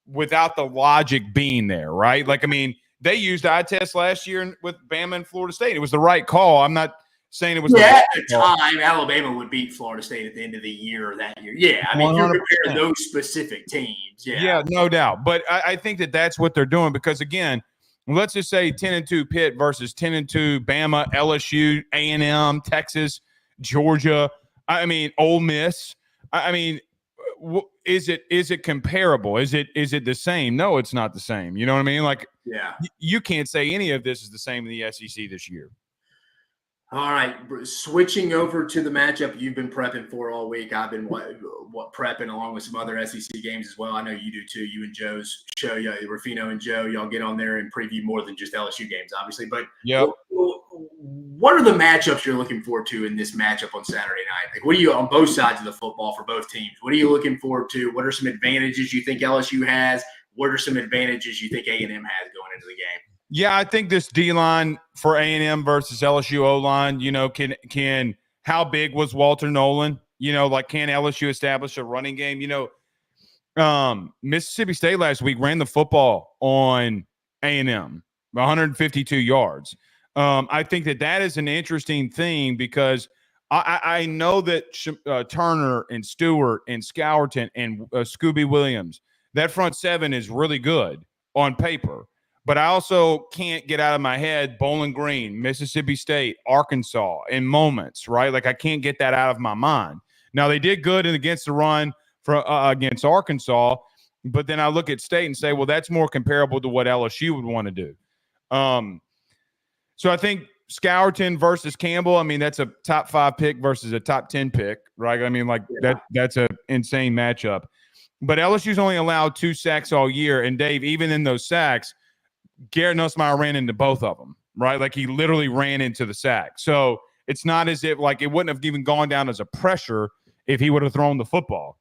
without the logic being there, right? Like, I mean, they used eye test last year with Bama and Florida State. It was the right call. I'm not saying it was at the time, Alabama would beat Florida State at the end of the year that year. Yeah, I mean, 100%. If you're comparing those specific teams, yeah, no doubt. But I think that that's what they're doing because, again, let's just say 10-2 Pitt versus 10-2 Bama, LSU, A&M, Texas, Georgia. I mean, Ole Miss. I mean, is it comparable? Is it the same? No, it's not the same. You know what I mean? Like, yeah, you can't say any of this is the same in the SEC this year. All right, switching over to the matchup you've been prepping for all week. I've been prepping along with some other SEC games as well. I know you do too. You and Joe's show, Ruffino and Joe, y'all get on there and preview more than just LSU games, obviously. But what are the matchups you're looking forward to in this matchup on Saturday night? Like, what are you on both sides of the football for both teams? What are you looking forward to? What are some advantages you think LSU has? What are some advantages you think A&M has going into the game? Yeah, I think this D-line for A&M versus LSU O-line, can how big was Walter Nolan? Can LSU establish a running game? Mississippi State last week ran the football on A&M, 152 yards. I think that is an interesting thing because I know that Turner and Stewart and Scourton and Scooby Williams, that front seven is really good on paper. But I also can't get out of my head Bowling Green, Mississippi State, Arkansas in moments, right? Like I can't get that out of my mind. Now, they did good against the run against Arkansas, but then I look at State and say, well, that's more comparable to what LSU would want to do. So I think Scourton versus Campbell, I mean, that's a top 5 pick versus a top 10 pick, right? I mean, that's an insane matchup. But LSU's only allowed 2 sacks all year. And, Dave, even in those sacks, Garrett Nussmeier ran into both of them, right? Like he literally ran into the sack. So it's not as if it wouldn't have even gone down as a pressure if he would have thrown the football.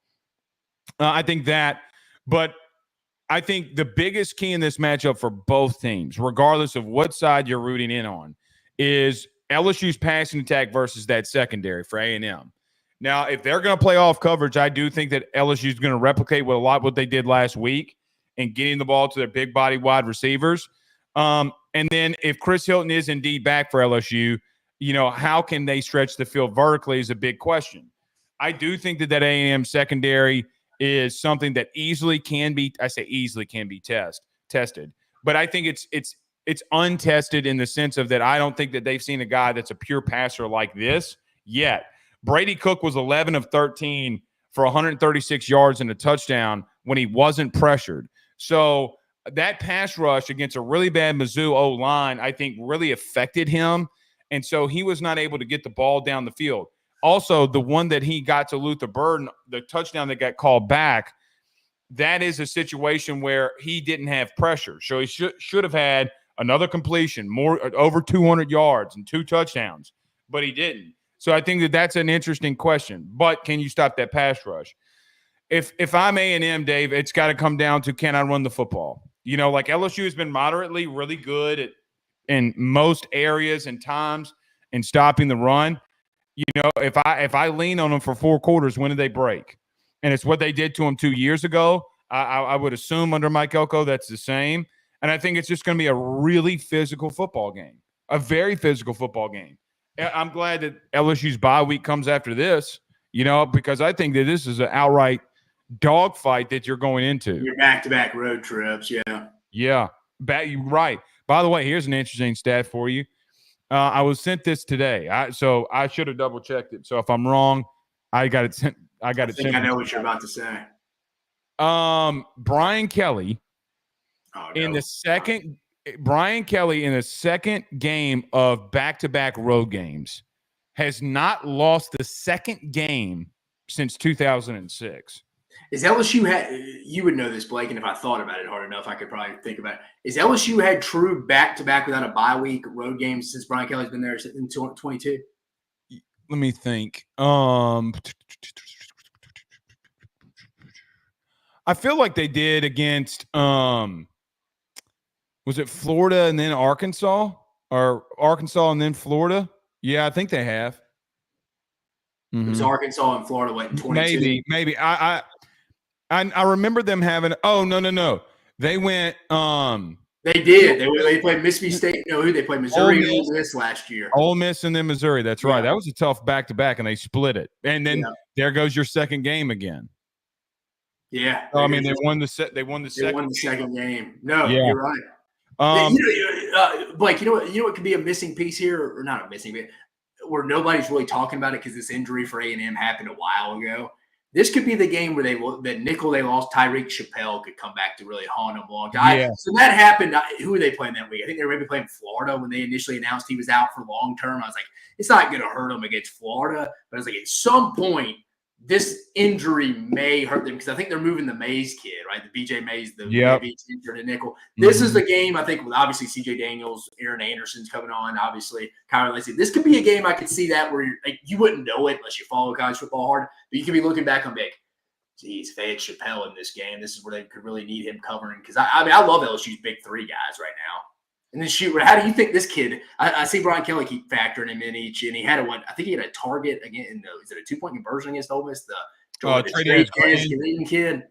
I think that, but I think the biggest key in this matchup for both teams, regardless of what side you're rooting in on, is LSU's passing attack versus that secondary for A&M. Now, if they're going to play off coverage, I do think that LSU is going to replicate what they did last week and getting the ball to their big body wide receivers. And then if Chris Hilton is indeed back for LSU, how can they stretch the field vertically is a big question. I do think that A&M secondary is something that easily can be tested. But I think it's untested in the sense of that I don't think that they've seen a guy that's a pure passer like this yet. Brady Cook was 11 of 13 for 136 yards and a touchdown when he wasn't pressured. So that pass rush against a really bad Mizzou O-line, I think, really affected him. And so he was not able to get the ball down the field. Also, the one that he got to Luther Burden, the touchdown that got called back, that is a situation where he didn't have pressure. So he should have had another completion, over 200 yards and 2 touchdowns, but he didn't. So I think that's an interesting question. But can you stop that pass rush? If I'm A&M, Dave, it's got to come down to, can I run the football? Like LSU has been moderately really good in most areas and times in stopping the run. If I lean on them for 4 quarters, when do they break? And it's what they did to them 2 years ago. I would assume under Mike Elko that's the same. And I think it's just going to be a really physical football game, a very physical football game. I'm glad that LSU's bye week comes after this, because I think that this is an outright dogfight that you're going into. Your back-to-back road trips, yeah. Yeah, you're right. By the way, here's an interesting stat for you. I was sent this today, so I should have double-checked it. So if I'm wrong, I got it sent. I know what you're about to say. Brian Kelly in the second game of back-to-back road games has not lost the second game since 2006. Is LSU you would know this, Blake, and if I thought about it hard enough, I could probably think about it. Is LSU had true back-to-back without a bye week road games since Brian Kelly's been there in 2022? Let me think. I feel like they did against was it Florida and then Arkansas, or Arkansas and then Florida? Yeah, I think they have. Mm-hmm. It was Arkansas and Florida in 22. Maybe. I remember them having. Oh no. They went. They did. They played Mississippi State. Who they played? Missouri and Ole Miss last year. Ole Miss and then Missouri. That's right. That was a tough back-to-back, and they split it. And then there goes your second game again. Yeah. I mean, they won the second game. No, you're right. Blake, what could be a missing piece here, or not a missing, but where nobody's really talking about it because this injury for A&M happened a while ago. This could be the game where that nickel they lost, Tyreek Chappelle, could come back to really haunt them a long time. Yeah. So that happened. Who were they playing that week? I think they were maybe playing Florida when they initially announced he was out for long term. I was like, it's not going to hurt them against Florida. But I was like, at some point, this injury may hurt them because I think they're moving the Mays kid, right? The BJ Mays, the injured nickel. This is the game, I think, with obviously CJ Daniels, Aaron Anderson's coming on, obviously, Kyron Lacy. This could be a game I could see that where you wouldn't know it unless you follow college football hard, but you could be looking back on big. Geez, if they had Chappelle in this game, this is where they could really need him covering. Because I love LSU's big 3 guys right now. And then how do you think this kid? I see Brian Kelly keep factoring him in each, and he had I think he had a target again. Is it a 2-point conversion against Ole Miss? The kid.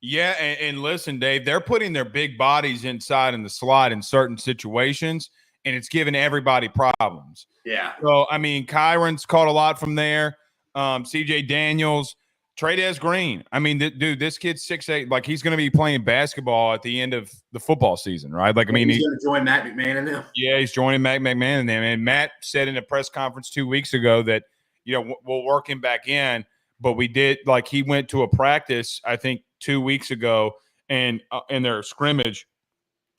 Yeah, and listen, Dave, they're putting their big bodies inside in the slot in certain situations, and it's giving everybody problems. Yeah. So I mean, Kyron's caught a lot from there. CJ Daniels. Trey'Dez Green. I mean, dude, this kid's 6'8". Like, he's going to be playing basketball at the end of the football season, right? Like, I mean, he's going to join Matt McMahon in them. Yeah, he's joining Matt McMahon in them. And Matt said in a press conference 2 weeks ago that, we'll work him back in. But we did, like, he went to a practice, I think, 2 weeks ago, and in their scrimmage,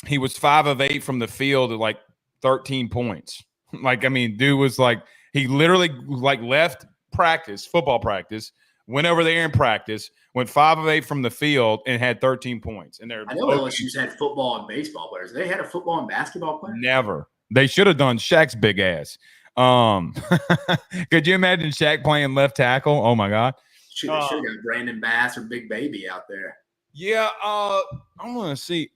he was 5 of 8 from the field at like 13 points. Like, I mean, dude was like, he literally like left football practice, went over there in practice, went 5 of 8 from the field, and had 13 points. And I know LSU's had football and baseball players. They had a football and basketball player? Never. They should have done Shaq's big ass. Could you imagine Shaq playing left tackle? Oh, my God. Should have got Brandon Bass or Big Baby out there. Yeah, I want to see.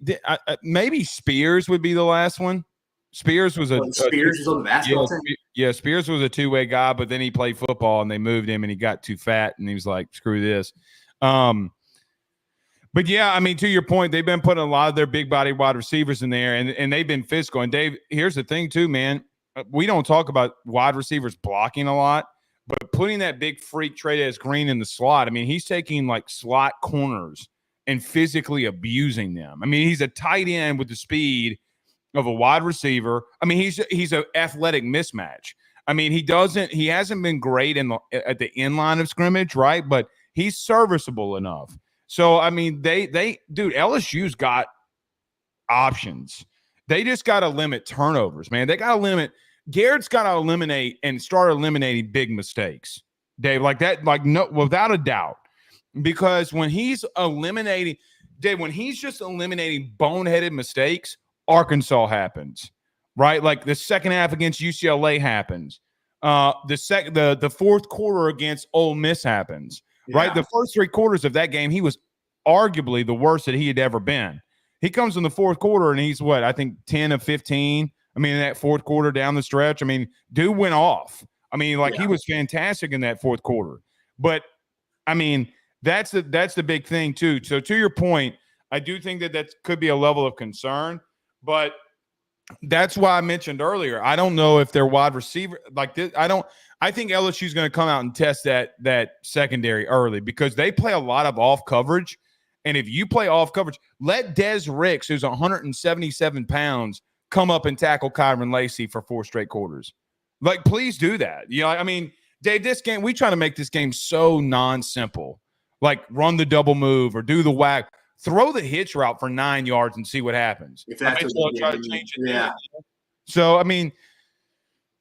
Maybe Spears would be the last one. Spears was Spears was on the basketball team. Yeah, Spears was a two-way guy, but then he played football and they moved him and he got too fat and he was like, screw this. But yeah, I mean, to your point, they've been putting a lot of their big body wide receivers in there and they've been physical. And Dave, here's the thing too, man. We don't talk about wide receivers blocking a lot, but putting that big freak Trey'Dez Green in the slot, I mean, he's taking like slot corners and physically abusing them. I mean, he's a tight end with the speed of a wide receiver. I mean, he's an athletic mismatch. I mean, he hasn't been great at the end line of scrimmage, right? But he's serviceable enough. So, I mean, dude, LSU's got options. They just got to limit turnovers, man. They got to limit. Garrett's got to eliminate and start eliminating big mistakes, Dave, like that, like no, without a doubt. Because when he's eliminating, Dave, when he's just eliminating boneheaded mistakes, Arkansas happens, right? Like the second half against UCLA happens. The fourth quarter against Ole Miss happens, right? The first three quarters of that game, he was arguably the worst that he had ever been. He comes in the fourth quarter and he's what? I think 10 of 15. I mean, in that fourth quarter down the stretch, I mean, dude went off. I mean, like he was fantastic in that fourth quarter. But I mean, that's the big thing too. So to your point, I do think that could be a level of concern, but that's why I mentioned earlier. I don't know if their wide receiver like this. I think LSU is going to come out and test that secondary early because they play a lot of off coverage. And if you play off coverage, let Des Ricks, who's 177 pounds, come up and tackle Kyron Lacey for 4 straight quarters. Like, please do that. You know, I mean, Dave, this game, we try to make this game so non-simple. Like, run the double move or do the whack. Throw the hitch route for 9 yards and see what happens. If that's what try to change it. Yeah. So, I mean,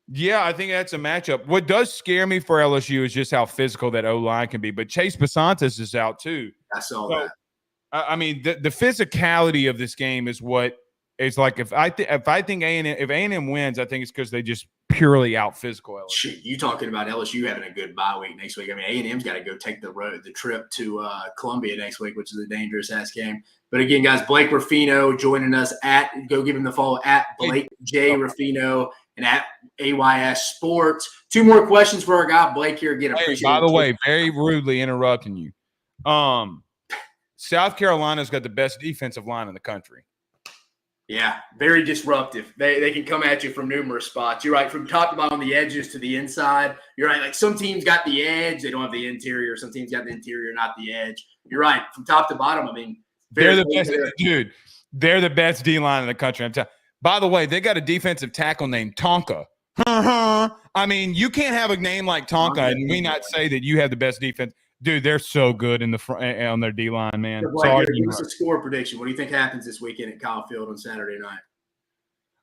yeah, I think that's a matchup. What does scare me for LSU is just how physical that O-line can be. But Chase Basantis is out too. I saw that. I mean, the physicality of this game is what is like. If I think A&M wins, I think it's because they just purely out physical LSU. Shit, you talking about LSU having a good bye week next week? I mean, A&M's got to go take the trip to Columbia next week, which is a dangerous ass game. But again, guys, Blake Ruffino joining us go give him the follow at Blake J Ruffino and at AYS Sports. 2 more questions for our guy Blake here. Again, appreciate it. By the way, very rudely interrupting you. South Carolina's got the best defensive line in the country. Yeah, very disruptive. They can come at you from numerous spots. You're right, from top to bottom, the edges to the inside. You're right, like some teams got the edge, they don't have the interior. Some teams got the interior, not the edge. You're right, from top to bottom. I mean, they're the best, dude. They're the best D line in the country. I'm telling. By the way, they got a defensive tackle named Tonka. I mean, you can't have a name like Tonka and we not say that you have the best defense. Dude, they're so good in the front on their D line, man. Sorry, give us a score prediction. What do you think happens this weekend at Kyle Field on Saturday night?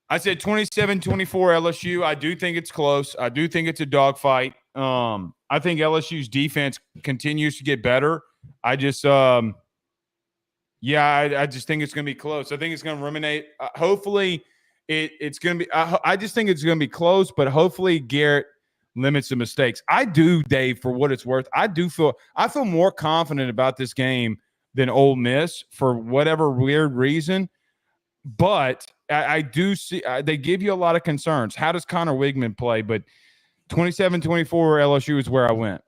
I said 27-24 LSU. I do think it's close. I do think it's a dogfight. I think LSU's defense continues to get better. I just, I just think it's going to be close. I think it's going to ruminate. Hopefully, it's going to be. I just think it's going to be close, but hopefully Garrett limits the mistakes. I do, Dave, for what it's worth. I feel more confident about this game than Ole Miss for whatever weird reason. But I do see they give you a lot of concerns. How does Connor Wigman play? But 27-24 LSU is where I went.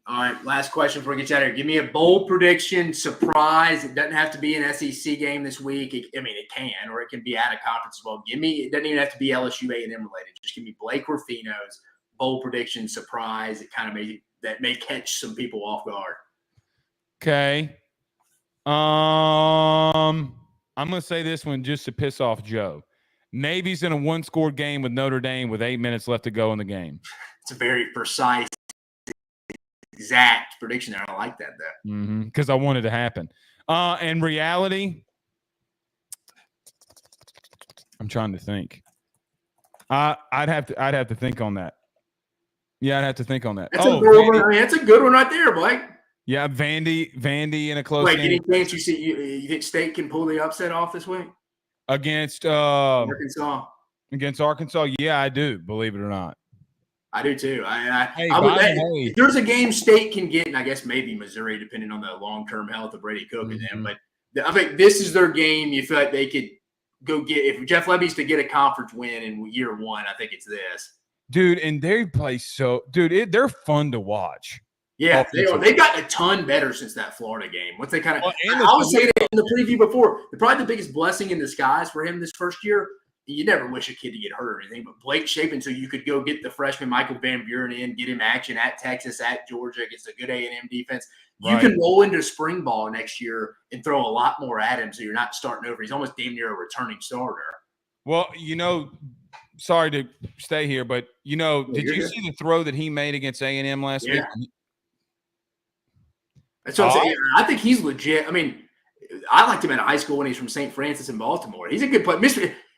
All right, last question before we get you out of here. Give me a bold prediction, surprise. It doesn't have to be an SEC game this week. It can, or it can be at a conference as well. It doesn't even have to be LSU A&M related. Just give me Blake Ruffino's bold prediction, surprise. It kind of may catch some people off guard. Okay. I'm going to say this one just to piss off Joe. Navy's in a 1-score game with Notre Dame with 8 minutes left to go in the game. It's a very precise, exact prediction there. I like that, though. Because I want it to happen. In reality, I'm trying to think. I'd have to think on that. Yeah, I'd have to think on that. That's a good one. I mean, that's a good one right there, Blake. Yeah, Vandy in a close game. Any chance you think State can pull the upset off this week against Arkansas? Against Arkansas, yeah, I do. Believe it or not, I do too. Hey, I would. by the way, If there's a game State can get, and I guess maybe Missouri, depending on the long-term health of Brady Cook and them. But I think this is their game. You feel like they could go get if Jeff Lebby's to get a conference win in year one. I think it's this. dude, and they play they're fun to watch. Yeah, they are. They got a ton better since that Florida game. Once they kind of, I was saying it in the preview before. Probably the biggest blessing in disguise for him this first year. You never wish a kid to get hurt or anything, but Blake Shapen, so you could go get the freshman Michael Van Buren in, get him action at Texas, at Georgia against a good A&M defense. You can roll into spring ball next year and throw a lot more at him, so you're not starting over. He's almost damn near a returning starter. Well, sorry to stay here, but did you see the throw that he made against A&M last week? That's what I'm saying. I think he's legit. I mean, I liked him in high school when he's from St. Francis in Baltimore. He's a good player.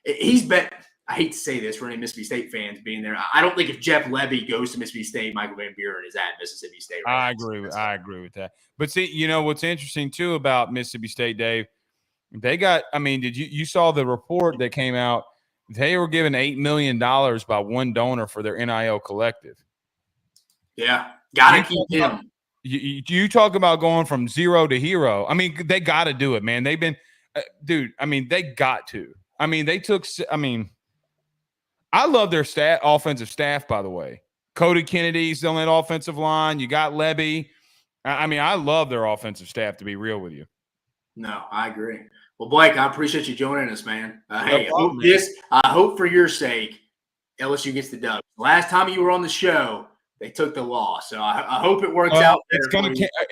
He's been. I hate to say this for any Mississippi State fans being there. I don't think if Jeff Lebby goes to Mississippi State, Michael Van Buren is at Mississippi State. Right I agree with that. But see, what's interesting too about Mississippi State, Dave? They got. I mean, you saw the report that came out? They were given $8 million by one donor for their NIL collective. Yeah, gotta keep him. You talk about going from zero to hero. I mean, they got to do it, man. They've been, dude. I mean, they got to. I mean, they took. I mean, I love their offensive staff. By the way, Cody Kennedy's on that offensive line. You got Lebby. I mean, I love their offensive staff. To be real with you. No, I agree. Well, Blake, I appreciate you joining us, man. Hey, I hope for your sake, LSU gets the dub. Last time you were on the show, they took the loss, so I hope it works out.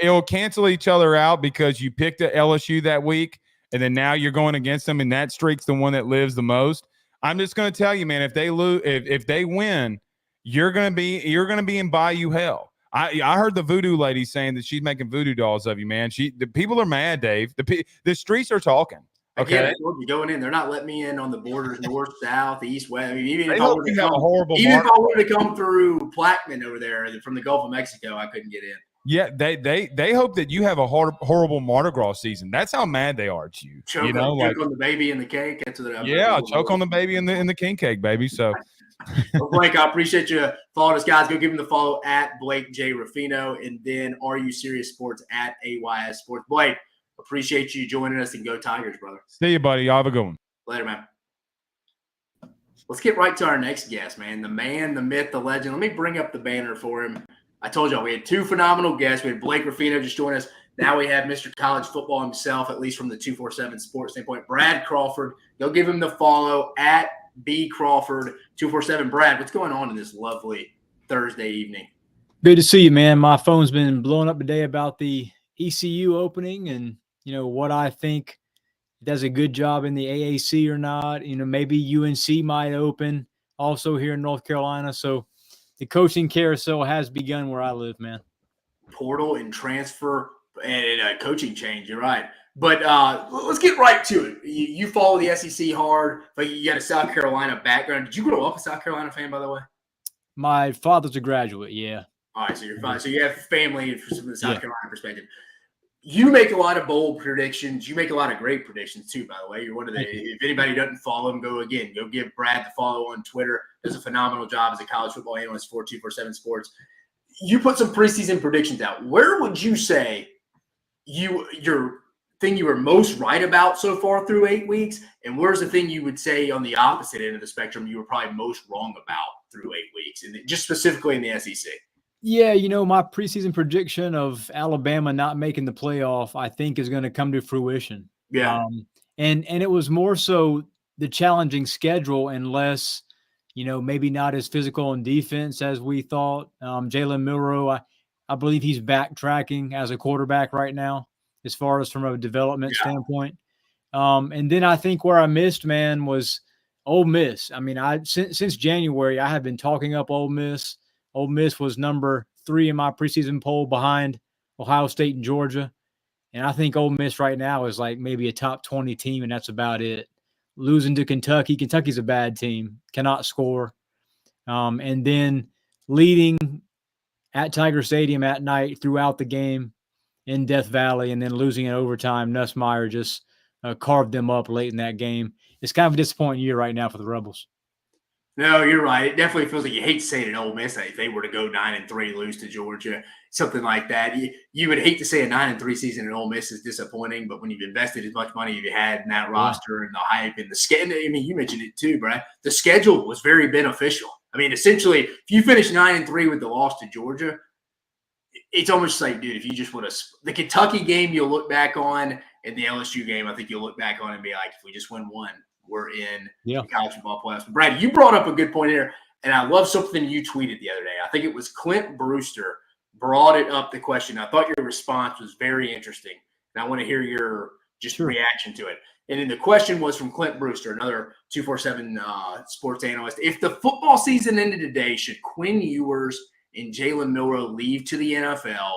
It'll cancel each other out because you picked a LSU that week, and then now you're going against them, and that streak's the one that lives the most. I'm just going to tell you, man, if they lose, if they win, you're going to be in Bayou hell. I heard the voodoo lady saying that she's making voodoo dolls of you, man. The people are mad, Dave. The streets are talking. Okay, again, you're going in. They're not letting me in on the borders, north, south, east, west. I mean, even if I wanted to come through Plaquemine over there from the Gulf of Mexico, I couldn't get in. Yeah, they hope that you have a horrible Mardi Gras season. That's how mad they are at you. Choke on the baby and the cake. That's what choke on the baby and the king cake, baby. So, well, Blake, I appreciate you following us, guys. Go give him the follow at Blake J Ruffino, and then Are You Serious Sports at AYS Sports. Blake, appreciate you joining us, and go Tigers, brother. See you, buddy. Y'all have a good one. Later, man. Let's get right to our next guest, man. The man, the myth, the legend. Let me bring up the banner for him. I told y'all we had two phenomenal guests. We had Blake Ruffino just join us. Now we have Mr. College Football himself, at least from the 247 Sports standpoint, Brad Crawford. Go give him the follow at B Crawford 247. Brad, what's going on in this lovely Thursday evening? Good to see you, man. My phone's been blowing up today about the ECU opening and, what I think does a good job in the AAC or not. Maybe UNC might open also here in North Carolina. So the coaching carousel has begun where I live, man. Portal and transfer and coaching change. You're right. But let's get right to it. You follow the SEC hard, but you got a South Carolina background. Did you grow up a South Carolina fan, by the way? My father's a graduate, yeah. All right, so you're fine. So you have family from the South Carolina perspective. You make a lot of bold predictions. You make a lot of great predictions, too, by the way. You're one of the – if anybody doesn't follow him, go give Brad the follow on Twitter. Does a phenomenal job as a college football analyst for 247 Sports. You put some preseason predictions out. Where would you say your thing you were most right about so far through 8 weeks, and where's the thing you would say on the opposite end of the spectrum you were probably most wrong about through 8 weeks, and just specifically in the SEC? Yeah, my preseason prediction of Alabama not making the playoff, I think, is going to come to fruition. Yeah. And it was more so the challenging schedule and less, maybe not as physical in defense as we thought. Jalen Milroe, I believe he's backtracking as a quarterback right now as far as from a development standpoint. And then I think where I missed, man, was Ole Miss. I mean, since January, I have been talking up Ole Miss. Ole Miss was number 3 in my preseason poll behind Ohio State and Georgia. And I think Ole Miss right now is like maybe a top 20 team, and that's about it. Losing to Kentucky. Kentucky's a bad team, cannot score. And then leading at Tiger Stadium at night throughout the game in Death Valley, and then losing in overtime. Nussmeier just carved them up late in that game. It's kind of a disappointing year right now for the Rebels. No, you're right. It definitely feels like you hate to say it at Ole Miss that if they were to go 9-3, lose to Georgia, something like that. You would hate to say a 9-3 season at Ole Miss is disappointing, but when you've invested as much money as you had in that roster and the hype and the schedule, I mean, you mentioned it too, Brad. The schedule was very beneficial. I mean, essentially, if you finish 9-3 with the loss to Georgia, it's almost like, dude, if you just would have the Kentucky game, you'll look back on, and the LSU game, I think you'll look back on and be like, if we just win one, we're in the college football playoffs. Brad, you brought up a good point here, and I love something you tweeted the other day. I think it was Clint Brewster brought it up, the question. I thought your response was very interesting, and I want to hear your reaction to it. And then the question was from Clint Brewster, another 247 sports analyst. If the football season ended today, should Quinn Ewers and Jalen Milroe leave to the NFL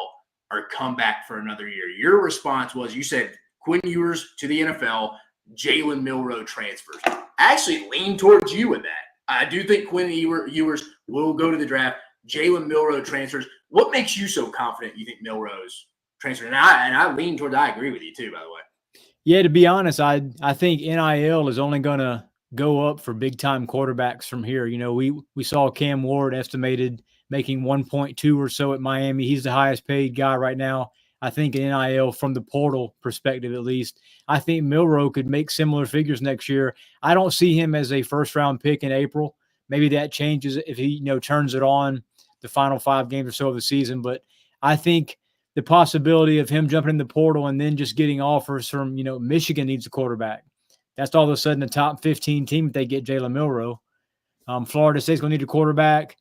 or come back for another year? Your response was, you said Quinn Ewers to the NFL, Jalen Milroe transfers. I actually lean towards you with that. I do think Quinn Ewers will go to the draft. Jalen Milroe transfers. What makes you so confident you think Milroe's transferring? And I lean towards, I agree with you too, by the way. Yeah, to be honest, I think NIL is only going to go up for big-time quarterbacks from here. You know, we saw Cam Ward estimated making 1.2 or so at Miami. He's the highest paid guy right now. I think in NIL, from the portal perspective at least, I think Milroe could make similar figures next year. I don't see him as a first-round pick in April. Maybe that changes if he, turns it on the final 5 games or so of the season. But I think the possibility of him jumping in the portal and then just getting offers from, Michigan needs a quarterback. That's all of a sudden a top 15 team if they get Jalen Milroe. Florida State's going to need a quarterback.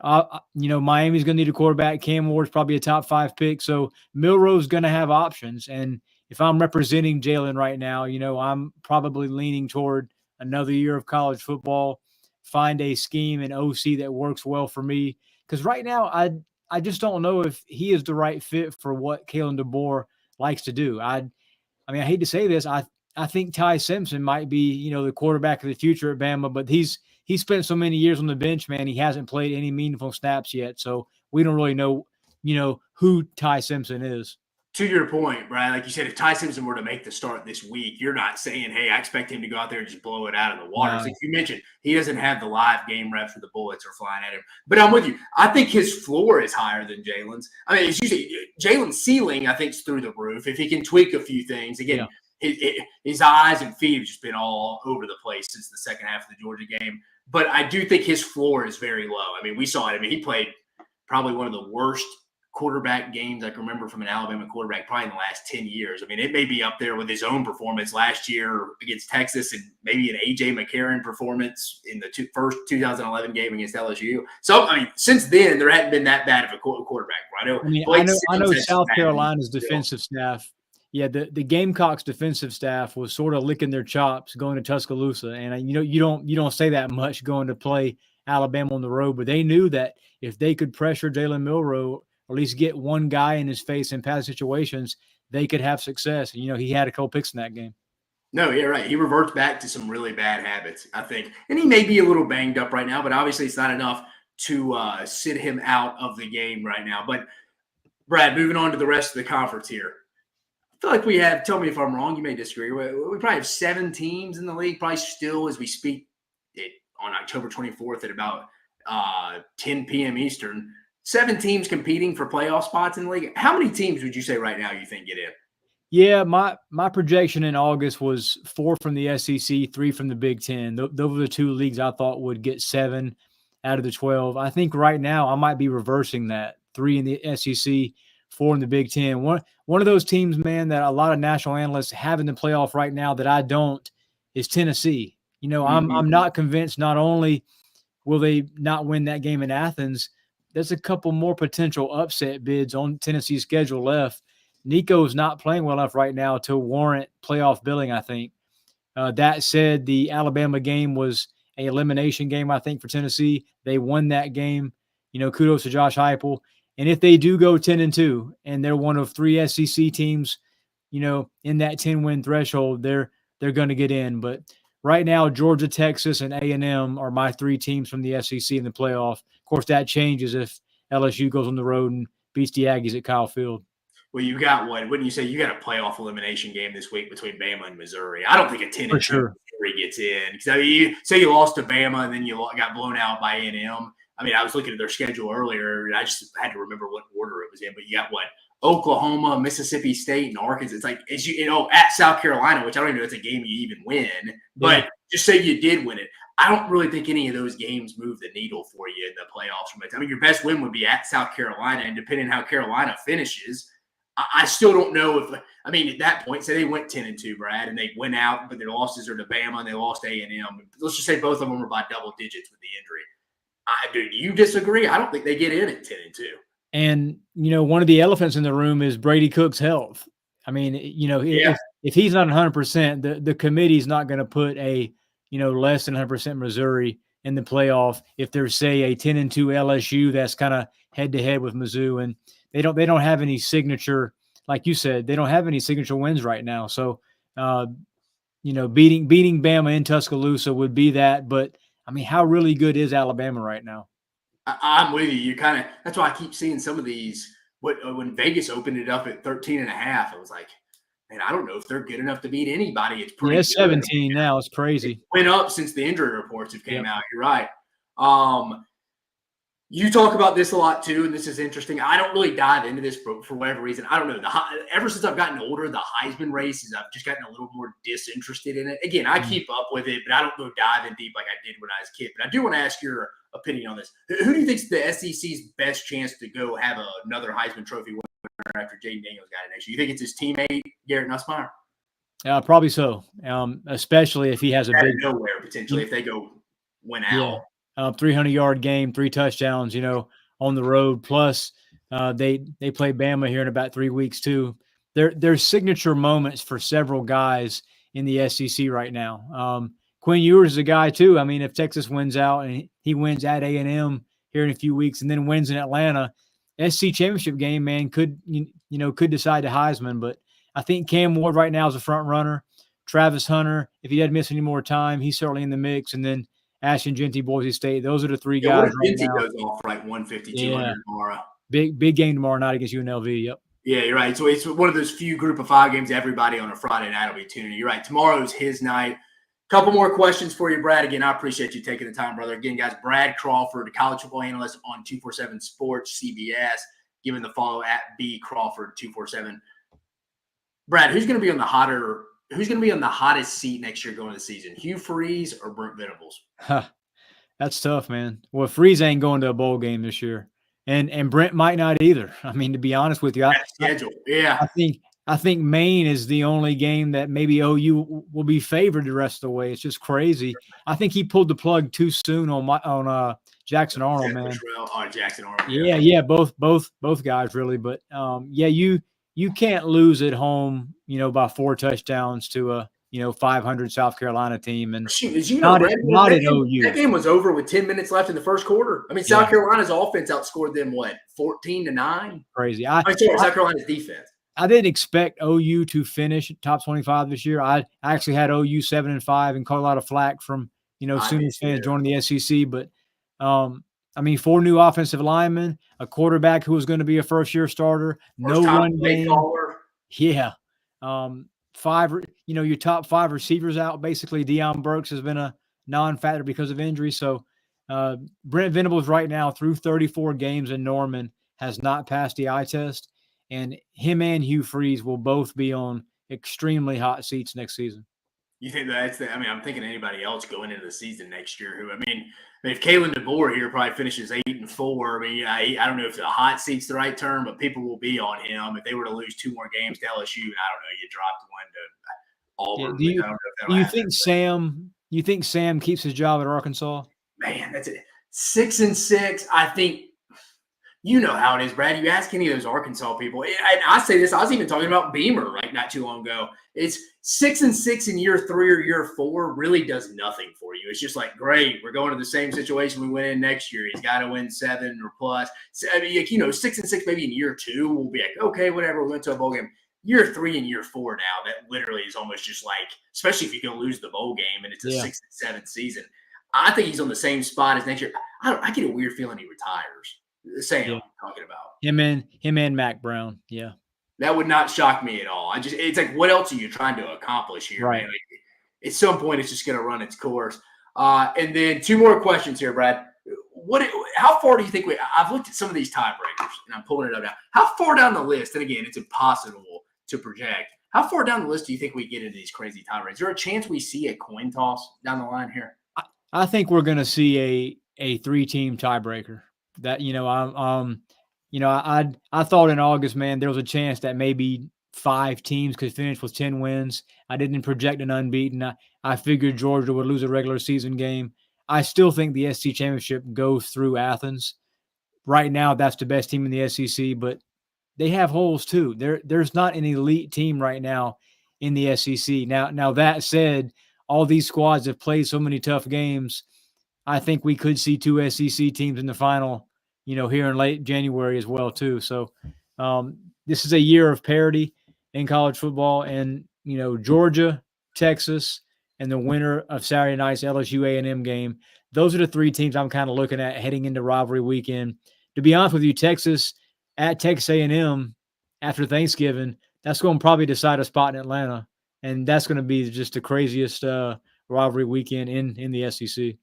Miami's going to need a quarterback. Cam Ward's probably a top 5 pick. So Milroe's going to have options. And if I'm representing Jalen right now, I'm probably leaning toward another year of college football, find a scheme and OC that works well for me. Because right now, I just don't know if he is the right fit for what Kalen DeBoer likes to do. I hate to say this. I think Ty Simpson might be, the quarterback of the future at Bama, but he's spent so many years on the bench, man. He hasn't played any meaningful snaps yet. So we don't really know, who Ty Simpson is. To your point, Brad, like you said, if Ty Simpson were to make the start this week, you're not saying, hey, I expect him to go out there and just blow it out of the water. Like you mentioned, he doesn't have the live game reps where the bullets are flying at him. But I'm with you. I think his floor is higher than Jalen's. I mean, it's usually Jalen's ceiling, I think, is through the roof. If he can tweak a few things. Again, his eyes and feet have just been all over the place since the second half of the Georgia game. But I do think his floor is very low. I mean, we saw it. I mean, he played probably one of the worst quarterback games I can remember from an Alabama quarterback probably in the last 10 years. I mean, it may be up there with his own performance last year against Texas and maybe an A.J. McCarron performance in the first 2011 game against LSU. So, I mean, since then, there hadn't been that bad of a quarterback. Right? I know South Carolina's defensive staff. Yeah, the Gamecocks defensive staff was sort of licking their chops going to Tuscaloosa. And, you don't say that much going to play Alabama on the road, but they knew that if they could pressure Jalen Milroe, or at least get one guy in his face in pass situations, they could have success. And, he had a couple picks in that game. No, yeah, right. He reverts back to some really bad habits, I think. And he may be a little banged up right now, but obviously it's not enough to sit him out of the game right now. But, Brad, moving on to the rest of the conference here. I feel like we have, tell me if I'm wrong, you may disagree. We probably have 7 teams in the league, probably still as we speak on October 24th at about 10 p.m. Eastern. 7 teams competing for playoff spots in the league. How many teams would you say right now you think get in? Yeah, my projection in August was 4 from the SEC, 3 from the Big Ten. Those were the 2 leagues I thought would get 7 out of the 12. I think right now I might be reversing that. 3 in the SEC, 4 in the Big Ten. One of those teams, man, that a lot of national analysts have in the playoff right now that I don't is Tennessee. I'm not convinced not only will they not win that game in Athens, there's a couple more potential upset bids on Tennessee's schedule left. Nico's not playing well enough right now to warrant playoff billing, I think. That said, the Alabama game was an elimination game, I think, for Tennessee. They won that game. Kudos to Josh Heupel. And if they do go 10-2 and they're one of 3 SEC teams, in that 10-win threshold, they're going to get in. But right now, Georgia, Texas, and A&M are my 3 teams from the SEC in the playoff. Of course, that changes if LSU goes on the road and beats the Aggies at Kyle Field. Well, you got what? Wouldn't you say you got a playoff elimination game this week between Bama and Missouri? I don't think a 10-2 Missouri fits in. Because I mean, you say you lost to Bama and then you got blown out by A&M. I mean, I was looking at their schedule earlier, and I just had to remember what order it was in. But you got what? Oklahoma, Mississippi State, and Arkansas. It's like, as you know, at South Carolina, which I don't even know if it's a game you even win. But just say you did win it. I don't really think any of those games move the needle for you in the playoffs. I mean, your best win would be at South Carolina, and depending on how Carolina finishes, I still don't know if – I mean, at that point, say they went 10-2, Brad, and they went out, but their losses are to Bama and they lost A&M. Let's just say both of them were by double digits with the injury. Do you disagree? I don't think they get in at 10-2. And, one of the elephants in the room is Brady Cook's health. I mean, if he's not 100%, the committee's not going to put a, less than 100% Missouri in the playoff if there's, say, a 10-2 LSU that's kind of head-to-head with Mizzou. And they don't have any signature, like you said, they don't have any signature wins right now. So, beating Bama in Tuscaloosa would be that. But, I mean, how really good is Alabama right now? I'm with you. You kind of – that's why I keep seeing some of these – when Vegas opened it up at 13.5, I was like, man, I don't know if they're good enough to beat anybody. It's pretty it's 17 now. It's crazy. It went up since the injury reports have came out. You're right. You talk about this a lot too, and this is interesting. I don't really dive into this for whatever reason. I don't know. Ever since I've gotten older, the Heisman race is I've just gotten a little more disinterested in it. Again, I keep up with it, but I don't go diving deep like I did when I was a kid. But I do want to ask your opinion on this. Who do you think's the SEC's best chance to go have another Heisman Trophy winner after Jaden Daniels got it next year? You think it's his teammate Garrett Nussmeier? Probably so. Especially if he has a big nowhere potentially if they go win out. 300-yard game, 3 touchdowns, on the road. Plus, they play Bama here in about 3 weeks too. There's signature moments for several guys in the SEC right now. Quinn Ewers is a guy too. I mean, if Texas wins out and he wins at A&M here in a few weeks and then wins in Atlanta, SEC championship game, man, could decide the Heisman. But I think Cam Ward right now is a front runner. Travis Hunter, if he doesn't miss any more time, he's certainly in the mix. And then Ashton Jeanty, Boise State. Those are the 3 guys right now. Goes off right 150, 200 tomorrow. Big game tomorrow night against UNLV. Yep. Yeah, you're right. So it's one of those few group of 5 games everybody on a Friday night will be tuning. You're right. Tomorrow's his night. Couple more questions for you, Brad. Again, I appreciate you taking the time, brother. Again, guys, Brad Crawford, college football analyst on 247 Sports CBS. Give him the follow at bcrawford247. Brad, who's going to be on the hottest seat next year going into the season? Hugh Freeze or Brent Venables? That's tough, man. Well, Freeze ain't going to a bowl game this year, and Brent might not either. I mean, to be honest with you, I think Maine is the only game that maybe OU will be favored the rest of the way. It's just crazy. I think he pulled the plug too soon on Jackson Arnold, man. Jackson Arnold. Yeah, both guys really, but you can't lose at home, by 4 touchdowns to a 500 South Carolina team. And not at OU. That game was over with 10 minutes left in the first quarter. I mean, South Carolina's offense outscored them 14-9. Crazy. South Carolina's defense. I didn't expect OU to finish top 25 this year. I actually had OU 7-5 and caught a lot of flack from Sooners fans joining the SEC. But 4 new offensive linemen, a quarterback who was going to be a first-year starter, no run game. Yeah. 5, your top 5 receivers out. Basically, Deion Burks has been a non-factor because of injury. So Brent Venables right now through 34 games in Norman has not passed the eye test. And him and Hugh Freeze will both be on extremely hot seats next season. You think I'm thinking anybody else going into the season next year if Kalen DeBoer here probably finishes 8-4, I don't know if the hot seat's the right term, but people will be on him. If they were to lose 2 more games to LSU, and I don't know, you dropped one to Auburn. You think Sam keeps his job at Arkansas? Man, that's it. 6-6, I think. You know how it is, Brad. You ask any of those Arkansas people, and I say this, I was even talking about Beamer not too long ago. It's 6-6 in year 3 or year 4 really does nothing for you. It's just like, great, we're going to the same situation we went in next year. He's got to win 7 or plus. 6-6 maybe in year 2 we'll be like, okay, whatever, we went to a bowl game. Year 3 and year 4 now, that literally is almost just like, especially if you're going to lose the bowl game and it's a 6-7 season. I think he's on the same spot as next year. I get a weird feeling he retires. Sam, I'm talking about him and Mac Brown. Yeah, that would not shock me at all. It's like, what else are you trying to accomplish here? Right. Man? at some point it's just going to run its course. And then 2 more questions here, Brad. How far do you think I've looked at some of these tiebreakers, and I'm pulling it up now. How far down the list, and again, it's impossible to project, how far down the list do you think we get into these crazy tiebreakers? Is there a chance we see a coin toss down the line here? I think we're going to see a 3-team tiebreaker. That I thought in August, man, there was a chance that maybe 5 teams could finish with 10 wins. I didn't project an unbeaten. I figured Georgia would lose a regular season game. I still think the SEC championship goes through Athens. Right now, that's the best team in the SEC, but they have holes too. There's not an elite team right now in the SEC. Now that said, all these squads have played so many tough games. I think we could see 2 SEC teams in the final, here in late January as well too. So this is a year of parity in college football, and Georgia, Texas, and the winner of Saturday night's LSU A&M game. Those are the 3 teams I'm kind of looking at heading into rivalry weekend. To be honest with you, Texas at Texas A&M after Thanksgiving, that's going to probably decide a spot in Atlanta, and that's going to be just the craziest rivalry weekend in the SEC.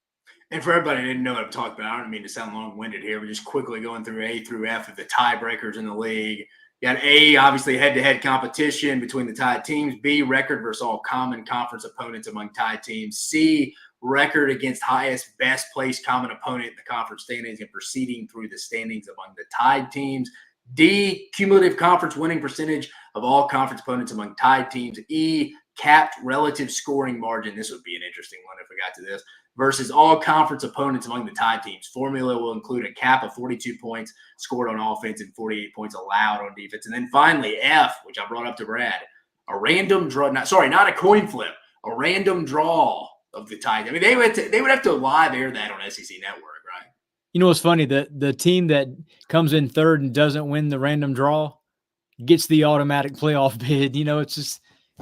And for everybody who didn't know what I'm talking about, I don't mean to sound long-winded here, but just quickly going through A through F of the tiebreakers in the league. You got A, obviously head-to-head competition between the tied teams. B, record versus all common conference opponents among tied teams. C, record against highest best-placed common opponent in the conference standings and proceeding through the standings among the tied teams. D, cumulative conference winning percentage of all conference opponents among tied teams. E, capped relative scoring margin. This would be an interesting one if we got to this. Versus all conference opponents among the tied teams. Formula will include a cap of 42 points scored on offense and 48 points allowed on defense. And then finally, F, which I brought up to Brad, a random draw. Not a coin flip, a random draw of the tied. I mean, they would have to live air that on SEC Network, right? You know what's funny? The team that comes in third and doesn't win the random draw gets the automatic playoff bid.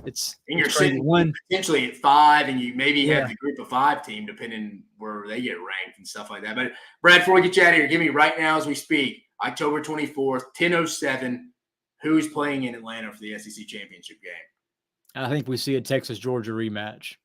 It's and you're sitting potentially at 5, and you maybe have the group of 5 team, depending where they get ranked and stuff like that. But Brad, before we get you out of here, give me right now as we speak, October 24th, 10:07. Who's playing in Atlanta for the SEC championship game? I think we see a Texas-Georgia rematch.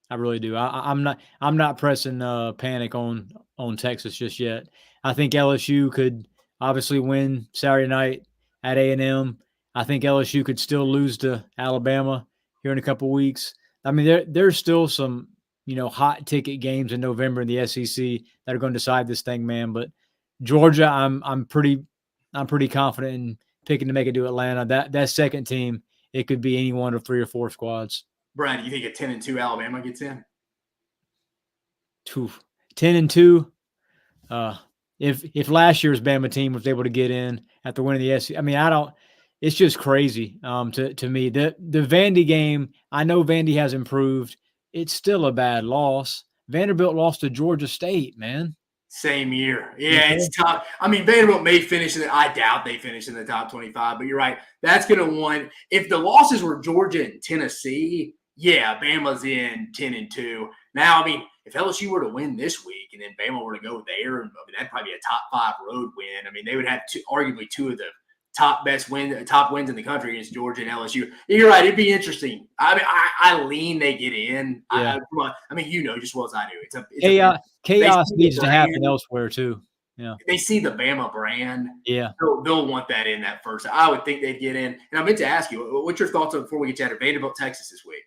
I really do. I'm not pressing panic on Texas just yet. I think LSU could obviously win Saturday night at A&M. I think LSU could still lose to Alabama here in a couple weeks. I mean, there's still some, hot ticket games in November in the SEC that are going to decide this thing, man. But Georgia, I'm pretty confident in picking to make it to Atlanta. That second team, it could be any one of 3 or 4 squads. Brad, you think a 10-2 Alabama gets in? 10-2. If last year's Bama team was able to get in after winning the SEC, I mean, it's just crazy to me. The Vandy game, I know Vandy has improved. It's still a bad loss. Vanderbilt lost to Georgia State, man. Same year. Yeah, it's tough. I mean, Vanderbilt may finish I doubt they finish in the top 25, but you're right. That's going to win. If the losses were Georgia and Tennessee, yeah, Bama's in 10-2. Now, I mean, if LSU were to win this week and then Bama were to go there, that'd probably be a top 5 road win. I mean, they would have arguably 2 of the top wins in the country against Georgia and LSU. You're right. It'd be interesting. I mean, I lean they get in. Yeah. I mean, just as well as I do. Chaos needs to happen elsewhere too. Yeah. They see the Bama brand. Yeah. They'll want that in that first. I would think they'd get in. And I meant to ask you, what's your thoughts on before we get you out of Vanderbilt, Texas this week?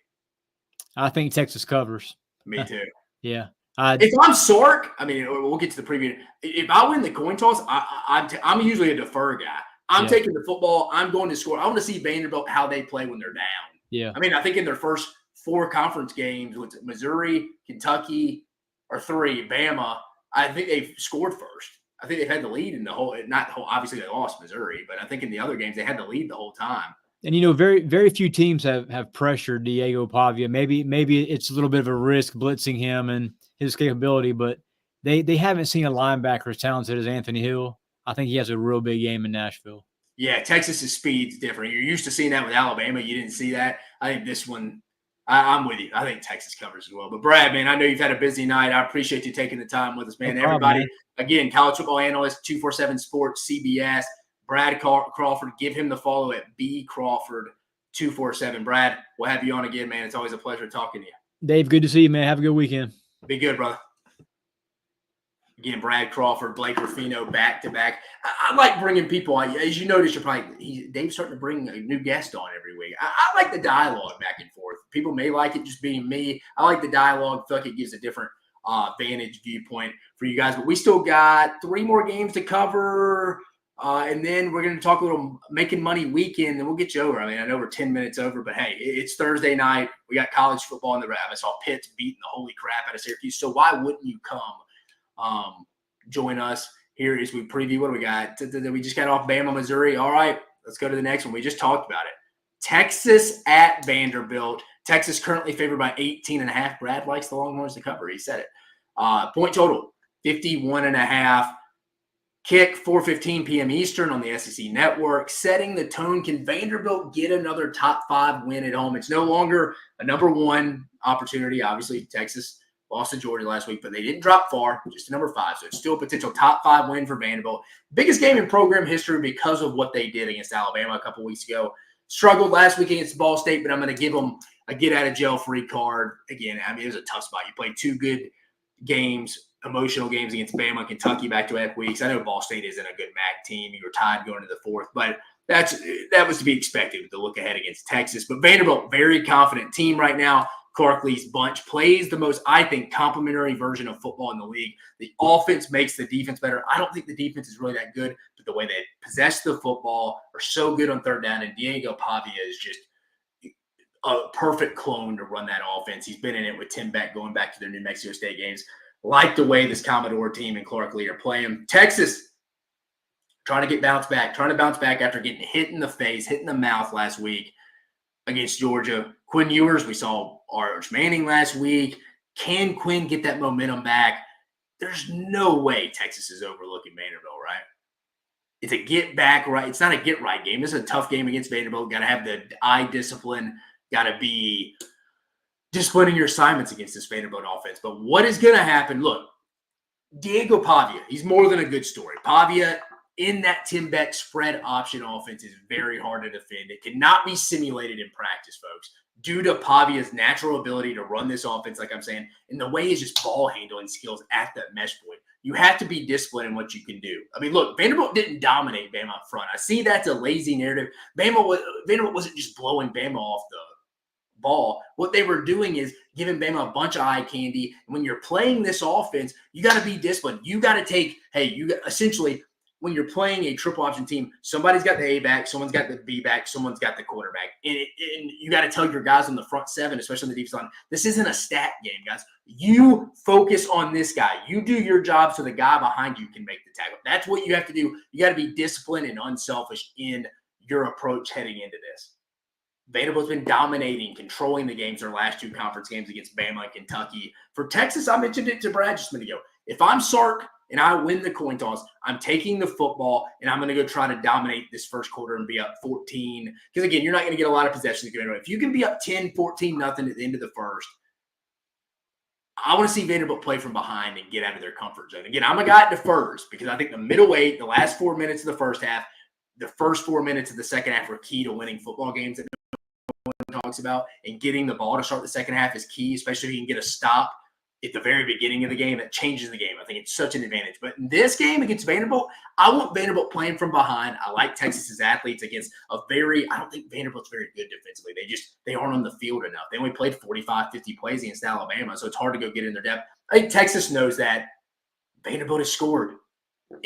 I think Texas covers. Me too. Yeah. If I'm Sark, I mean, we'll get to the preview. If I win the coin toss, I'm usually a defer guy. I'm taking the football. I'm going to score. I want to see Vanderbilt how they play when they're down. Yeah. I mean, I think in their first 4 conference games with Missouri, Kentucky, or 3, Bama, I think they've scored first. I think they've had the lead in the whole – not the whole – obviously they lost Missouri, but I think in the other games they had the lead the whole time. And, very, very few teams have pressured Diego Pavia. Maybe it's a little bit of a risk blitzing him and his capability, but they haven't seen a linebacker as talented as Anthony Hill. I think he has a real big game in Nashville. Yeah, Texas's speed's different. You're used to seeing that with Alabama. You didn't see that. I think this one I'm with you. I think Texas covers as well. But, Brad, man, I know you've had a busy night. I appreciate you taking the time with us, man. No problem, Everybody, man. Again, college football analyst, 247 Sports, CBS. Brad Crawford, give him the follow at B Crawford 247. Brad, we'll have you on again, man. It's always a pleasure talking to you. Dave, good to see you, man. Have a good weekend. Be good, brother. Again, Brad Crawford, Blake Ruffino, back-to-back. I like bringing people on. As you notice, Dave's starting to bring a new guest on every week. I like the dialogue back and forth. People may like it just being me. I like the dialogue. I feel like it gives a different vantage viewpoint for you guys. But we still got 3 more games to cover. And then we're going to talk a little making money weekend, and we'll get you over. I mean, I know we're 10 minutes over, but hey, it's Thursday night. We got college football in the wrap. I saw Pitt's beating the holy crap out of Syracuse. So why wouldn't you come join us here as we preview what we got? We just got off Bama, Missouri. All right, let's go to the next one. We just talked about it. Texas at Vanderbilt. Texas currently favored by 18.5. Brad likes the Longhorns to cover. He said it. Point total, 51.5. Kick, 4:15 p.m. Eastern on the SEC Network. Setting the tone. Can Vanderbilt get another top 5 win at home? It's no longer a number 1 opportunity. Obviously, Texas lost to Georgia last week, but they didn't drop far, just a number 5. So it's still a potential top 5 win for Vanderbilt. Biggest game in program history because of what they did against Alabama a couple weeks ago. Struggled last week against Ball State, but I'm going to give them a get-out-of-jail-free card. Again, I mean, it was a tough spot. You played 2 good games, emotional games against Bama and Kentucky back-to-back weeks. I know Ball State isn't a good MAC team. You were tied going to the 4th, but that was to be expected with the look ahead against Texas. But Vanderbilt, very confident team right now. Clark Lee's bunch plays the most, I think, complimentary version of football in the league. The offense makes the defense better. I don't think the defense is really that good, but the way they possess the football are so good on third down, and Diego Pavia is just a perfect clone to run that offense. He's been in it with Tim Beck going back to their New Mexico State games. Like the way this Commodore team and Clark Lee are playing. Texas trying to bounce back after getting hit in the face, hit in the mouth last week against Georgia. Quinn Ewers, we saw Arch Manning last week. Can Quinn get that momentum back? There's no way Texas is overlooking Vanderbilt, right? It's a get back right. It's not a get right game. This is a tough game against Vanderbilt. Got to have the eye discipline. Got to be disciplining your assignments against this Vanderbilt offense. But what is going to happen? Look, Diego Pavia, he's more than a good story. Pavia in that Tim Beck spread option offense is very hard to defend. It cannot be simulated in practice, folks, due to Pavia's natural ability to run this offense, like I'm saying, and the way his just ball handling skills at that mesh point. You have to be disciplined in what you can do. I mean, look, Vanderbilt didn't dominate Bama up front. I see that's a lazy narrative. Vanderbilt wasn't just blowing Bama off the ball. What they were doing is giving Bama a bunch of eye candy. And when you're playing this offense, you got to be disciplined. You got to take, essentially, when you're playing a triple option team, somebody's got the A back, someone's got the B back, someone's got the quarterback. And you got to tell your guys on the front 7, especially on the defense line, this isn't a stat game, guys. You focus on this guy. You do your job so the guy behind you can make the tackle. That's what you have to do. You got to be disciplined and unselfish in your approach heading into this. Vanderbilt's been dominating, controlling the games, their last 2 conference games against Bama and Kentucky. For Texas, I mentioned it to Brad just a minute ago. If I'm Sark and I win the coin toss, I'm taking the football and I'm going to go try to dominate this first quarter and be up 14. Because, again, you're not going to get a lot of possessions. If you can be up 10, 14, nothing at the end of the first, I want to see Vanderbilt play from behind and get out of their comfort zone. Again, I'm a guy that defers because I think the middle 8, the last 4 minutes of the first half, the first 4 minutes of the second half were key to winning football games that no one talks about, and getting the ball to start the second half is key, especially if you can get a stop at the very beginning of the game. That changes the game. I think it's such an advantage. But in this game against Vanderbilt, I want Vanderbilt playing from behind. I like Texas's athletes against I don't think Vanderbilt's very good defensively. They aren't on the field enough. They only played 45, 50 plays against Alabama, so it's hard to go get in their depth. I think Texas knows that. Vanderbilt has scored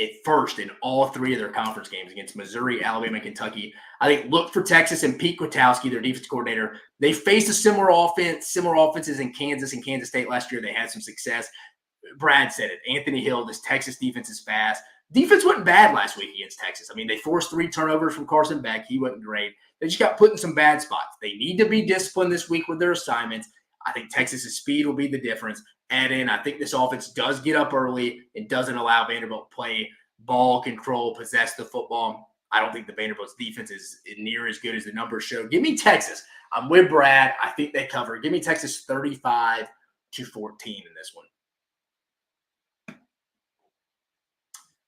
at first in all 3 of their conference games against Missouri, Alabama, and Kentucky. I think look for Texas and Pete Kwiatkowski, their defense coordinator. They faced a similar offenses in Kansas and Kansas State last year. They had some success. Brad said it. Anthony Hill, this Texas defense is fast. Defense wasn't bad last week against Texas. I mean, they forced 3 turnovers from Carson Beck. He wasn't great. They just got put in some bad spots. They need to be disciplined this week with their assignments. I think Texas's speed will be the difference. Add in, I think this offense does get up early and doesn't allow Vanderbilt to play ball control, possess the football. I don't think the Vanderbilt's defense is near as good as the numbers show. Give me Texas. I'm with Brad. I think they cover. Give me Texas 35-14 in this one.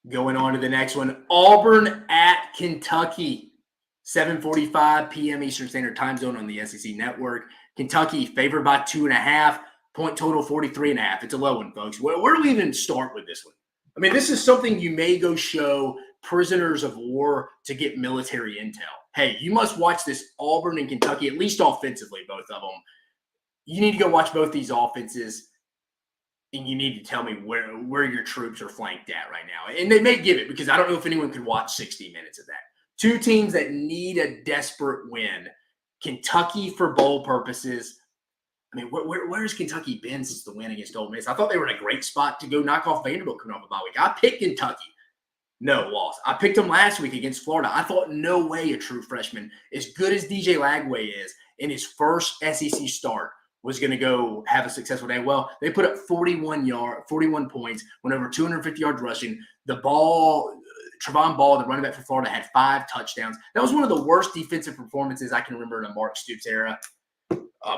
Going on to the next one, Auburn at Kentucky. 7:45 p.m. Eastern Standard Time Zone on the SEC Network. Kentucky favored by 2.5. Point total 43.5. It's a low one, folks. Where do we even start with this one? I mean, this is something you may go show prisoners of war to get military intel. Hey, you must watch this Auburn and Kentucky, at least offensively, both of them. You need to go watch both these offenses, and you need to tell me where your troops are flanked at right now. And they may give it, because I don't know if anyone could watch 60 minutes of that. Two teams that need a desperate win. Kentucky for bowl purposes. I mean, where's Kentucky been since the win against Ole Miss? I thought they were in a great spot to go knock off Vanderbilt coming off a bye week. I picked Kentucky. No, loss. I picked them last week against Florida. I thought no way a true freshman, as good as DJ Lagway is, in his first SEC start, was going to go have a successful day. Well, they put up 41 points, went over 250 yards rushing. Trevon Ball, the running back for Florida, had 5 touchdowns. That was one of the worst defensive performances I can remember in a Mark Stoops era.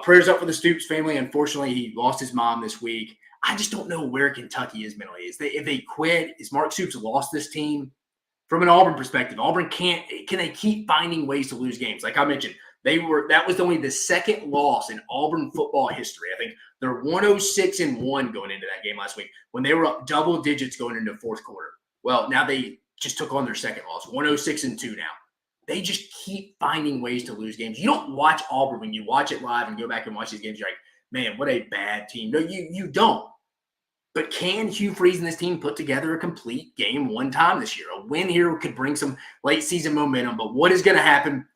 Prayers up for the Stoops family. Unfortunately, he lost his mom this week. I just don't know where Kentucky is mentally. If they quit, is Mark Stoops lost this team? From an Auburn perspective, Auburn can they keep finding ways to lose games? Like I mentioned, that was only the second loss in Auburn football history. I think they're 106-1 going into that game last week when they were up double digits going into the fourth quarter. Well, now they just took on their second loss, 106-2 now. They just keep finding ways to lose games. You don't watch Auburn when you watch it live and go back and watch these games. You're like, man, what a bad team. No, you don't. But can Hugh Freeze and this team put together a complete game one time this year? A win here could bring some late season momentum. But what is going to happen?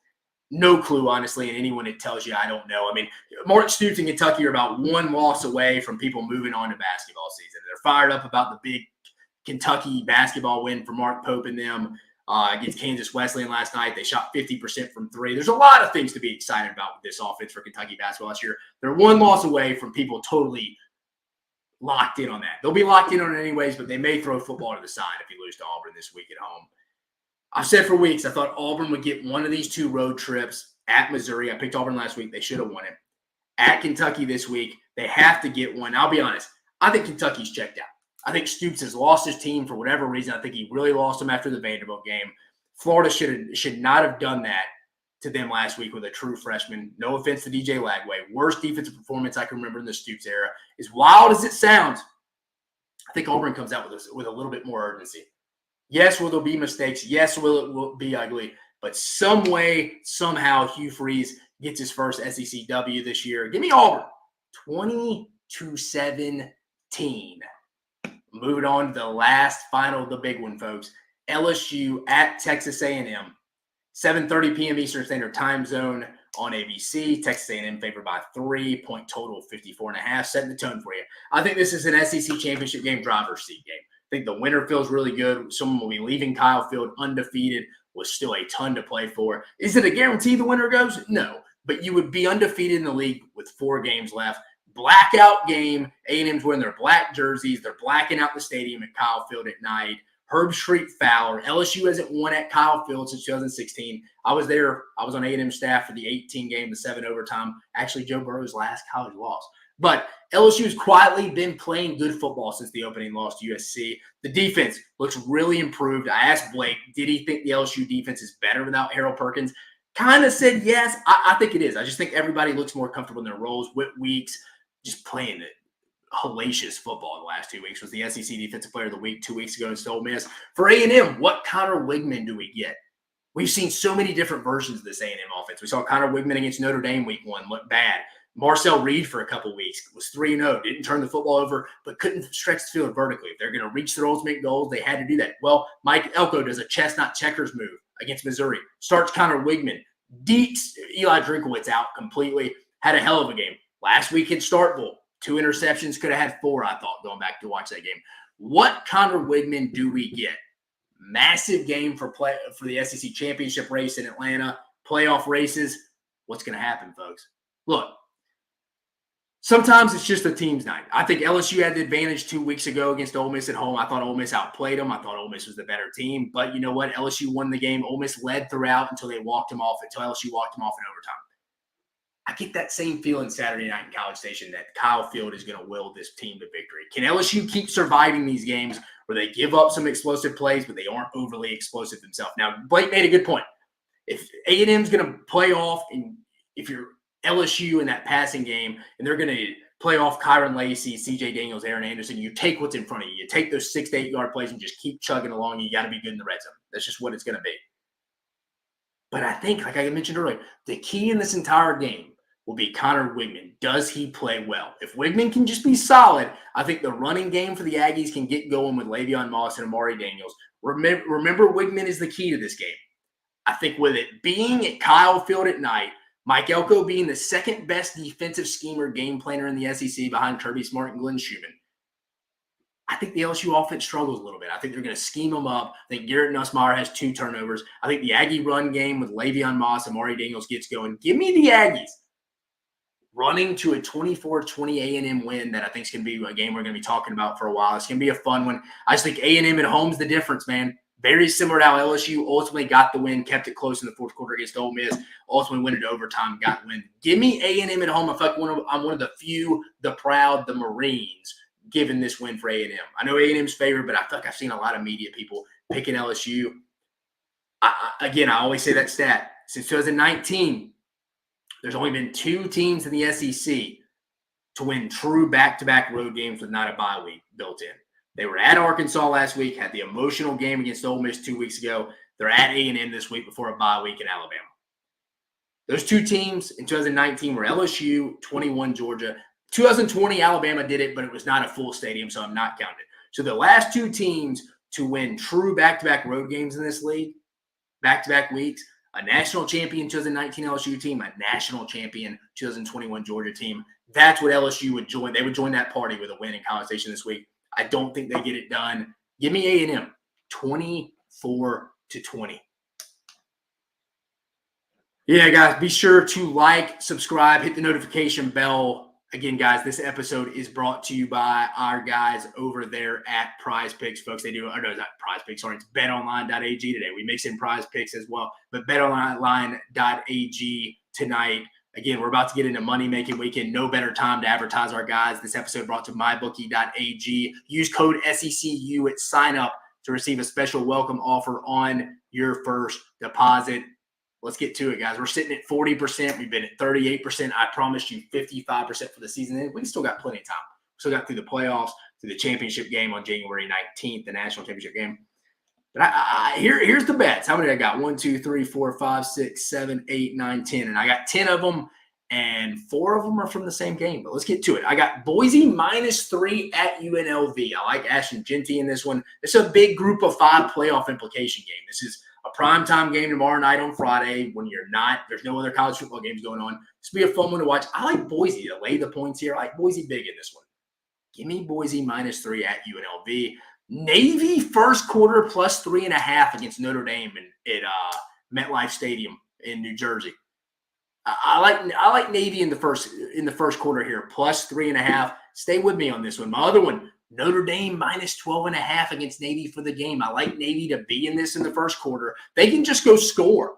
No clue, honestly. And anyone that tells you, I don't know. I mean, Mark Stoops and Kentucky are about one loss away from people moving on to basketball season. They're fired up about the big Kentucky basketball win for Mark Pope and them. Against Kansas Wesleyan last night. They shot 50% from 3. There's a lot of things to be excited about with this offense for Kentucky basketball last year. They're one loss away from people totally locked in on that. They'll be locked in on it anyways, but they may throw football to the side if you lose to Auburn this week at home. I've said for weeks I thought Auburn would get one of these 2 road trips at Missouri. I picked Auburn last week. They should have won it. At Kentucky this week, they have to get one. I'll be honest. I think Kentucky's checked out. I think Stoops has lost his team for whatever reason. I think he really lost them after the Vanderbilt game. Florida should not have done that to them last week with a true freshman. No offense to DJ Lagway. Worst defensive performance I can remember in the Stoops era. As wild as it sounds, I think Auburn comes out with a little bit more urgency. Yes, will there be mistakes? Yes, will it be ugly? But some way, somehow, Hugh Freeze gets his first SEC W this year. Give me Auburn. 20-17. Moving on to the last final, the big one, folks. LSU at Texas A&M. 7:30 p.m. Eastern Standard Time Zone on ABC. Texas A&M favored by 3. Point total 54.5. Setting the tone for you. I think this is an SEC championship game, driver's seat game. I think the winner feels really good. Someone will be leaving Kyle Field undefeated with still a ton to play for. Is it a guarantee the winner goes? No. But you would be undefeated in the league with 4 games left. Blackout game. A&M's wearing their black jerseys. They're blacking out the stadium at Kyle Field at night. Herb Street Fowler. LSU hasn't won at Kyle Field since 2016. I was there. I was on A&M staff for the 18 game, the 7 overtime. Actually, Joe Burrow's last college loss. But LSU has quietly been playing good football since the opening loss to USC. The defense looks really improved. I asked Blake, did he think the LSU defense is better without Harold Perkins? Kind of said yes. I think it is. I just think everybody looks more comfortable in their roles. Whit Weeks just playing it. Hellacious football the last 2 weeks. Was the SEC Defensive Player of the Week 2 weeks ago against Ole Miss. For A&M, what Connor Wigman do we get? We've seen so many different versions of this A&M offense. We saw Connor Wigman against Notre Dame week 1 look bad. Marcel Reed for a couple weeks was 3-0, didn't turn the football over, but couldn't stretch the field vertically. If they're going to reach their ultimate goals, they had to do that. Well, Mike Elko does a chestnut checkers move against Missouri. Starts Connor Wigman. Deeks Eli Drinkowitz out completely. Had a hell of a game. Last week in Starkville, 2 interceptions, could have had 4, I thought, going back to watch that game. What Connor Wigman do we get? Massive game for the SEC championship race in Atlanta, playoff races. What's going to happen, folks? Look, sometimes it's just a team's night. I think LSU had the advantage 2 weeks ago against Ole Miss at home. I thought Ole Miss outplayed them. I thought Ole Miss was the better team. But you know what? LSU won the game. Ole Miss led throughout until LSU walked them off in overtime. I get that same feeling Saturday night in College Station that Kyle Field is going to will this team to victory. Can LSU keep surviving these games where they give up some explosive plays, but they aren't overly explosive themselves? Now, Blake made a good point. If A&M is going to play off, and if you're LSU in that passing game, and they're going to play off Kyron Lacey, C.J. Daniels, Aaron Anderson. You take what's in front of you. You take those 6 to 8 yard plays and just keep chugging along. You got to be good in the red zone. That's just what it's going to be. But I think, like I mentioned earlier, the key in this entire game will be Connor Wigman. Does he play well? If Wigman can just be solid, I think the running game for the Aggies can get going with Le'Veon Moss and Amari Daniels. Remember, Wigman is the key to this game. I think with it being at Kyle Field at night, Mike Elko being the second best defensive schemer game planner in the SEC behind Kirby Smart and Glenn Schumann, I think the LSU offense struggles a little bit. I think they're going to scheme them up. I think Garrett Nussmeier has 2 turnovers. I think the Aggie run game with Le'Veon Moss and Amari Daniels gets going. Give me the Aggies running to a 24-20 A&M win that I think is going to be a game we're going to be talking about for a while. It's going to be a fun one. I just think A&M at home's the difference, man. Very similar to how LSU ultimately got the win, kept it close in the fourth quarter against Ole Miss, ultimately went into overtime, got the win. Give me A&M at home. I feel like I'm one of the few, the proud, the Marines, giving this win for A&M. I know A&M's favored, but I feel like I've seen a lot of media people picking LSU. I always say that stat. Since 2019, there's only been 2 teams in the SEC to win true back-to-back road games with not a bye week built in. They were at Arkansas last week, had the emotional game against Ole Miss 2 weeks ago. They're at A&M this week before a bye week in Alabama. Those 2 teams in 2019 were LSU, 21 Georgia. 2020, Alabama did it, but it was not a full stadium, so I'm not counting it. So the last 2 teams to win true back-to-back road games in this league, back-to-back weeks, a national champion 2019 LSU team, a national champion 2021 Georgia team. That's what LSU would join. They would join that party with a win in College Station this week. I don't think they get it done. Give me A&M, 24-20. Yeah, guys, be sure to like, subscribe, hit the notification bell. Again, guys, this episode is brought to you by our guys over there at Prize Picks, folks. They do, or no, not Prize Picks, sorry, it's betonline.ag today. We mix in Prize Picks as well, but betonline.ag tonight. Again, we're about to get into money-making weekend. No better time to advertise our guys. This episode brought to mybookie.ag. Use code SECU at sign-up to receive a special welcome offer on your first deposit. Let's get to it, guys. We're sitting at 40%. We've been at 38%. I promised you 55% for the season. We still got plenty of time. We still got through the playoffs, through the championship game on January 19th, the national championship game. But here's the bets. How many I got? 1, 2, 3, 4, 5, 6, 7, 8, 9, 10. And I got 10 of them, and 4 of them are from the same game. But let's get to it. I got Boise -3 at UNLV. I like Ashton Genty in this one. It's a big group of 5 playoff implication game. This is a primetime game tomorrow night on Friday when there's no other college football games going on. This will be a fun one to watch. I like Boise to lay the points here. I like Boise big in this one. Give me Boise -3 at UNLV. Navy first quarter +3.5 against Notre Dame at MetLife Stadium in New Jersey. I like Navy in the first quarter here +3.5. Stay with me on this one. My other one, Notre Dame -12.5 against Navy for the game. I like Navy to be in this in the first quarter. They can just go score,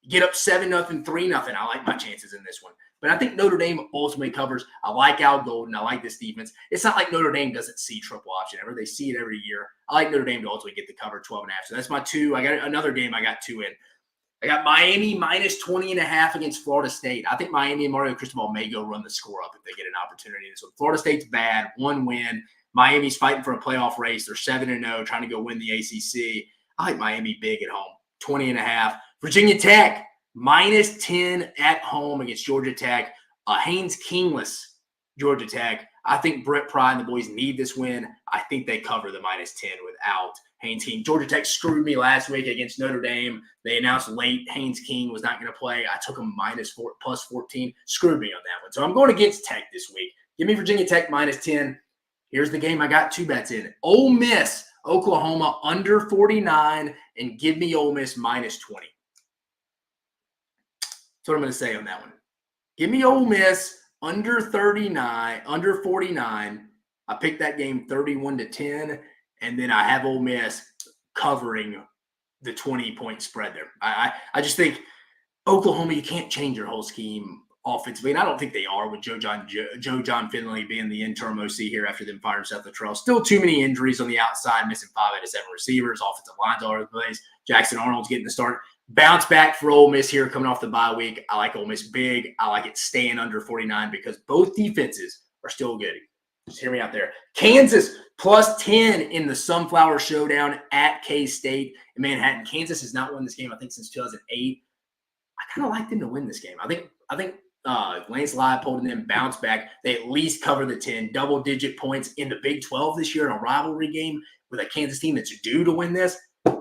get up 7-0, 3-0. I like my chances in this one. But I think Notre Dame ultimately covers. I like Al Golden. I like this defense. It's not like Notre Dame doesn't see triple option ever. They see it every year. I like Notre Dame to ultimately get the cover 12.5. So that's my 2. I got another game I got 2 in. I got Miami -20.5 against Florida State. I think Miami and Mario Cristobal may go run the score up if they get an opportunity. So Florida State's bad, 1 win. Miami's fighting for a playoff race. They're 7-0, trying to go win the ACC. I like Miami big at home, 20.5. Virginia Tech -10 at home against Georgia Tech. Haynes Kingless, Georgia Tech. I think Brett Pry and the boys need this win. I think they cover the -10 without Haynes King. Georgia Tech screwed me last week against Notre Dame. They announced late Haynes King was not going to play. I took him +14. Screwed me on that one. So I'm going against Tech this week. Give me Virginia Tech -10. Here's the game I got 2 bets in. Ole Miss, Oklahoma under 49, and give me Ole Miss -20. That's what I'm going to say on that one. Give me Ole Miss under 49. I picked that game 31-10, and then I have Ole Miss covering the 20-point spread there. I just think Oklahoma, you can't change your whole scheme offensively, and I don't think they are with Joe John Finley being the interim OC here after them firing Seth Luttrell. Still too many injuries on the outside, missing 5 out of 7 receivers, offensive lines all over the place. Jackson Arnold's getting the start. Bounce back for Ole Miss here coming off the bye week. I like Ole Miss big. I like it staying under 49 because both defenses are still good. Just hear me out there. Kansas plus 10 in the Sunflower Showdown at K-State in Manhattan. Kansas has not won this game, I think, since 2008. I kind of like them to win this game. I think Lance Leipold and them bounce back. They at least cover the 10, double-digit points in the Big 12 this year in a rivalry game with a Kansas team that's due to win this.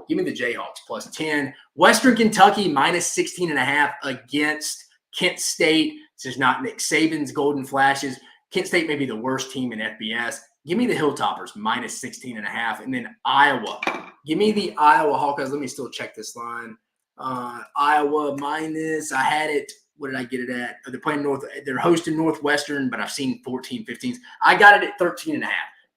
Give me the Jayhawks plus 10. Western Kentucky minus 16.5 against Kent State. This is not Nick Saban's Golden Flashes. Kent State may be the worst team in FBS. Give me the Hilltoppers minus 16.5. And then Iowa. Give me the Iowa Hawkeyes. Let me still check this line. Iowa minus, I had it. What did I get it at? They're playing they're hosting Northwestern, but I've seen 14, 15s. I got it at 13.5.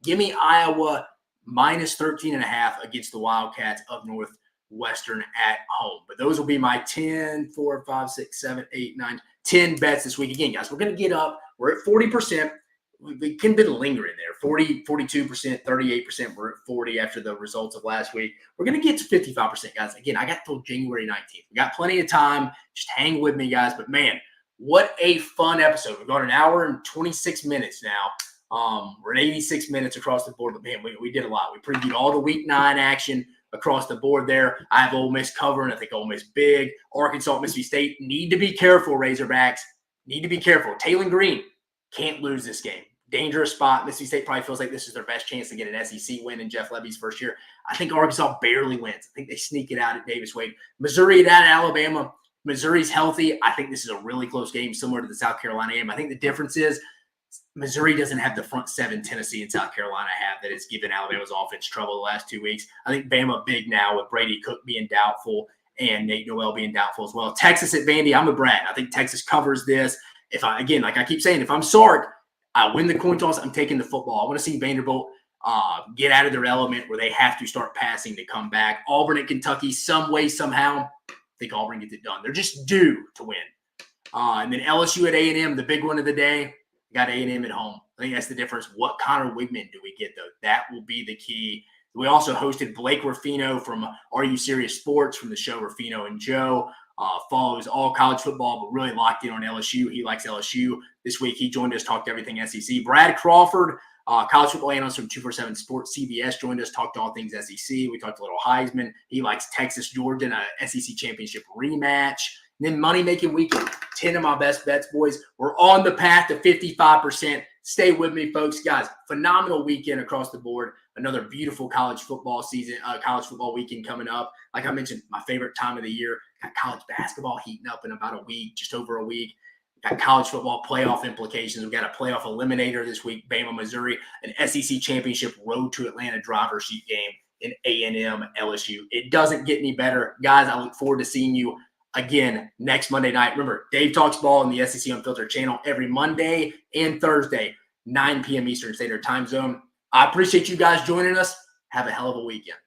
Give me Iowa minus 13.5 against the Wildcats of Northwestern at home. But those will be my 10, 4, 5, 6, 7, 8, 9, 10 bets this week. Again, guys, we're going to get up. We're at 40%. We can be lingering there. 40, 42%, 38%. We're at 40 after the results of last week. We're going to get to 55%, guys. Again, I got till January 19th. We got plenty of time. Just hang with me, guys. But, man, what a fun episode. We've got an hour and 26 minutes now. We're at 86 minutes across the board. But, man, we did a lot. We previewed all the Week 9 action across the board there. I have Ole Miss covering. I think Ole Miss big. Arkansas, Mississippi State. Need to be careful, Razorbacks. Need to be careful. Taylor Green can't lose this game. Dangerous spot. Mississippi State probably feels like this is their best chance to get an SEC win in Jeff Levy's first year. I think Arkansas barely wins. I think they sneak it out at Davis Wade. Missouri at Alabama. Missouri's healthy. I think this is a really close game, similar to the South Carolina game. I think the difference is Missouri doesn't have the front seven Tennessee and South Carolina have that has given Alabama's offense trouble the last 2 weeks. I think Bama big now with Brady Cook being doubtful and Nate Noel being doubtful as well. Texas at Vandy. I'm a Brad. I think Texas covers this. Like I keep saying, if I'm Sark, I win the coin toss, I'm taking the football. I want to see Vanderbilt get out of their element where they have to start passing to come back. Auburn at Kentucky, some way, somehow, I think Auburn gets it done. They're just due to win. And then LSU at A&M, the big one of the day, got A&M at home. I think that's the difference. What Connor Wigman do we get, though? That will be the key. We also hosted Blake Ruffino from Are You Serious Sports from the show Ruffino and Joe. Follows all college football, but really locked in on LSU. He likes LSU. This week, he joined us, talked everything SEC. Brad Crawford, college football analyst from 247 Sports CBS, joined us, talked all things SEC. We talked a little Heisman. He likes Texas, Georgia, and a SEC championship rematch. And then money-making weekend, 10 of my best bets, boys. We're on the path to 55%. Stay with me, folks. Guys, phenomenal weekend across the board. Another beautiful college football season, college football weekend coming up. Like I mentioned, my favorite time of the year. Got college basketball heating up in about a week, just over a week. Got college football playoff implications. We've got a playoff eliminator this week, Bama, Missouri, an SEC championship road to Atlanta driver's seat game in A&M, LSU. It doesn't get any better. Guys, I look forward to seeing you again next Monday night. Remember, Dave Talks Ball on the SEC Unfiltered channel every Monday and Thursday, 9 p.m. Eastern Standard Time Zone. I appreciate you guys joining us. Have a hell of a weekend.